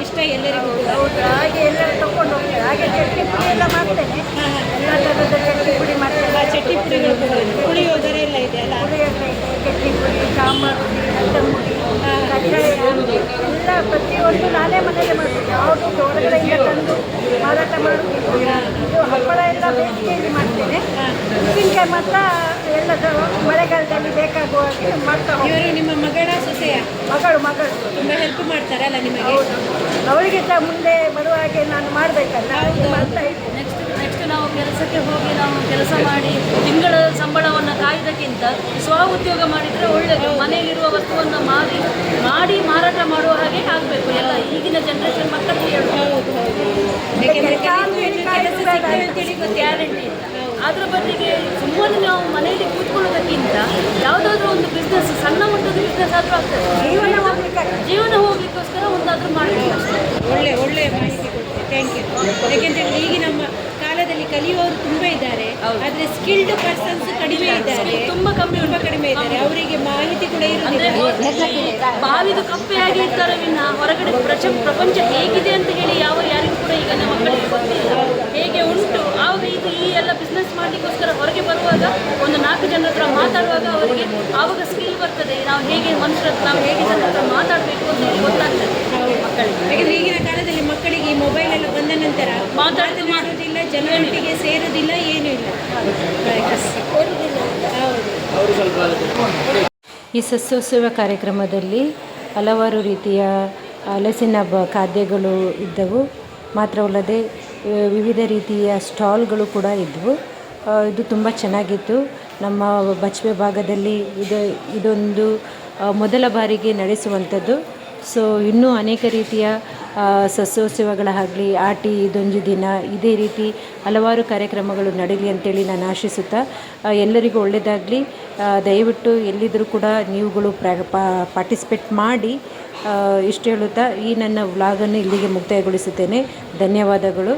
ಇಷ್ಟ ಎಲ್ಲರಿಗೂ. ಹೌದು, ಹಾಗೆ ಎಲ್ಲರೂ ತಗೊಂಡು ಹೋಗ್ತಾರೆ. ಹಾಗೆ ಚಟ್ನಿ ಪುಡಿ ಎಲ್ಲ ಮಾಡ್ತೇನೆ. ಎಲ್ಲ ಥರದ ಚಟ್ನಿ ಪುಡಿ ಮಾಡ್ತೇನೆ. ಚಟ್ನಿ ಪುಡಿಗಳು ಪುಳಿಯೋಗರೆ ಎಲ್ಲ ಇದೆ ಅಲ್ಲ? ಚಟ್ನಿ ಪುಡಿ, ಸಾಂಬಾರು ಪುಡಿ, ರಸಂ ಪುಡಿ, ಕಷಾಯ ಎಲ್ಲ ಪ್ರತಿಯೊಂದು ನಾನೇ ಮನೆಗೆ ಮಾಡ್ತೀನಿ. ಯಾವುದು ಹೊರಗಡೆಯಿಂದ ತಂದು ಮಾರಾಟ ಮಾಡುತ್ತಿದ್ದು. ಇದು ಹಪ್ಪಳ ಎಲ್ಲ ಬೇಸಿಗೆಯಲ್ಲಿ ಮಾಡ್ತೇನೆ. ಉಪ್ಪಿನಕಾಯಿ ಮಾತ್ರ ಎಲ್ಲ ಮಳೆಗಾಲದಲ್ಲಿ ಬೇಕಾಗುವ ಮಾಡ್ತಾ ಹೋಗ್ತೀನಿ. ಇವರು ನಿಮ್ಮ ಮಗಳ ಸೊಸೆಯ? ಮಗಳು ತುಂಬ ಹೆಲ್ಪ್ ಮಾಡ್ತಾರಲ್ಲ ನಿಮಗೆ? ಅವರಿಗೆ ಸಹ ಮುಂದೆ ಬರುವ ಹಾಗೆ ನಾನು ಮಾಡಬೇಕಲ್ಲ, ಮಾಡ್ತಾ ಇದ್ದೀನಿ. ನೆಕ್ಸ್ಟ್ ನಾವು ಕೆಲಸಕ್ಕೆ ಹೋಗಿ ನಾವು ಕೆಲಸ ಮಾಡಿ ತಿಂಗಳ ಸಂಬಳವನ್ನು ಕಾಯ್ದಕ್ಕಿಂತ ಸ್ವ ಉದ್ಯೋಗ ಮಾಡಿದರೆ ಒಳ್ಳೆಯದು. ಮನೆಯಲ್ಲಿರುವ ವಸ್ತುವನ್ನು ಮಾಡಿ ಮಾರಾಟ ಮಾಡುವ ಹಾಗೆ ಆಗಬೇಕು. ಎಲ್ಲ ಈಗಿನ ಜನ್ರೇಷನ್ ಮಕ್ಕಳಿಗೆ ಗ್ಯಾರಂಟಿ ಇಲ್ಲ. ಅದರ ಬದಲಿಗೆ ಸುಮ್ಮನೆ ನಾವು ಮನೆಯಲ್ಲಿ ಕೂತ್ಕೊಳ್ಳೋದಕ್ಕಿಂತ ಯಾವುದಾದ್ರೂ ಒಂದು ಬಿಸ್ನೆಸ್, ಸಣ್ಣ ಮಟ್ಟದ ಬಿಸ್ನೆಸ್ ಆದರೂ ಆಗ್ತದೆ. ಜೀವನ ಹೋಗ್ಲಿಕ್ಕೋಸ್ಕರ ಒಂದಾದರೂ ಮಾಡಬೇಕು. ಒಳ್ಳೆಯ ಮಾಹಿತಿ ಕೊಡ್ತೀವಿ. Thank you. ಯಾಕೆಂತೇಳಿ ಈಗ ನಮ್ಮ ಕಾಲದಲ್ಲಿ ಕಲಿಯುವವರು ತುಂಬ ಇದ್ದಾರೆ, ಆದರೆ ಸ್ಕಿಲ್ಡ್ ಪರ್ಸನ್ಸ್ ಕಡಿಮೆ ಇದ್ದಾರೆ. ತುಂಬ ಕಡಿಮೆ ಇದ್ದಾರೆ. ಅವರಿಗೆ ಮಾಹಿತಿ ಕೂಡ ಇರೋದಿಲ್ಲ. ಬಾವಿದು ಕಪ್ಪೆಯಾಗಿ ಇರ್ತಾರೆ ವಿನ್ನ ಹೊರಗಡೆ ಪ್ರಪಂಚ ಹೇಗಿದೆ ಅಂತ ಹೇಳಿ ಯಾರಿಗೂ ಕೂಡ ಈಗ ನಮ್ಮ ಮಕ್ಕಳಿಗೆ ಗೊತ್ತಿಲ್ಲ. ಹೇಗೆ ಉಂಟು ಆವಾಗ ಈ ಎಲ್ಲ ಬಿಸ್ನೆಸ್ ಮಾಡಲಿಕ್ಕೋಸ್ಕರ ಹೊರಗೆ ಬರುವಾಗ ಒಂದು 4 ಜನರ ಹತ್ರ ಮಾತಾಡುವಾಗ ಅವರಿಗೆ ಆವಾಗ ಸ್ಕಿಲ್ ಬರ್ತದೆ. ನಾವು ಹೇಗೆ ಮನುಷ್ಯರ ಹತ್ರ, ನಾವು ಹೇಗೆ ಜನರ ಹತ್ರ ಮಾತಾಡಬೇಕು ಅಂತ ಹೇಳಿ ಗೊತ್ತಾಗ್ತದೆ ಮಕ್ಕಳಿಗೆ. ಯಾಕಂದರೆ ಈಗಿನ ಕಾಲದಲ್ಲಿ ಮಕ್ಕಳಿಗೆ ಈ ಮೊಬೈಲ್ ಎಲ್ಲ ಬಂದ ನಂತರ ಮಾತಾಡೋದಿಲ್ಲ, ಜನರೊಟ್ಟಿಗೆ ಸೇರೋದಿಲ್ಲ, ಏನೂ ಇಲ್ಲ. ಈ ಸಸ್ಯೋತ್ಸವ ಕಾರ್ಯಕ್ರಮದಲ್ಲಿ ಹಲವಾರು ರೀತಿಯ ಹಲಸಿನ ಖಾದ್ಯಗಳು ಇದ್ದವು. ಮಾತ್ರವಲ್ಲದೆ ವಿವಿಧ ರೀತಿಯ ಸ್ಟಾಲ್ಗಳು ಕೂಡ ಇದ್ದವು. ಇದು ತುಂಬ ಚೆನ್ನಾಗಿತ್ತು. ನಮ್ಮ ಬಚ್ವೆ ಭಾಗದಲ್ಲಿ ಇದೊಂದು ಮೊದಲ ಬಾರಿಗೆ ನಡೆಸುವಂಥದ್ದು. ಸೊ ಇನ್ನೂ ಅನೇಕ ರೀತಿಯ ಸಸ್ಯೋತ್ಸವಗಳಾಗಲಿ, ಆಟಿ ಇದೊಂದು ದಿನ, ಇದೇ ರೀತಿ ಹಲವಾರು ಕಾರ್ಯಕ್ರಮಗಳು ನಡೀಲಿ ಅಂತೇಳಿ ನಾನು ಆಶಿಸುತ್ತಾ ಎಲ್ಲರಿಗೂ ಒಳ್ಳೆಯದಾಗಲಿ. ದಯವಿಟ್ಟು ಎಲ್ಲಿದ್ದರೂ ಕೂಡ ನೀವುಗಳು ಪಾರ್ಟಿಸಿಪೇಟ್ ಮಾಡಿ ಇಷ್ಟು ಹೇಳುತ್ತಾ ಈ ನನ್ನ ವ್ಲಾಗನ್ನು ಇಲ್ಲಿಗೆ ಮುಕ್ತಾಯಗೊಳಿಸುತ್ತೇನೆ. ಧನ್ಯವಾದಗಳು.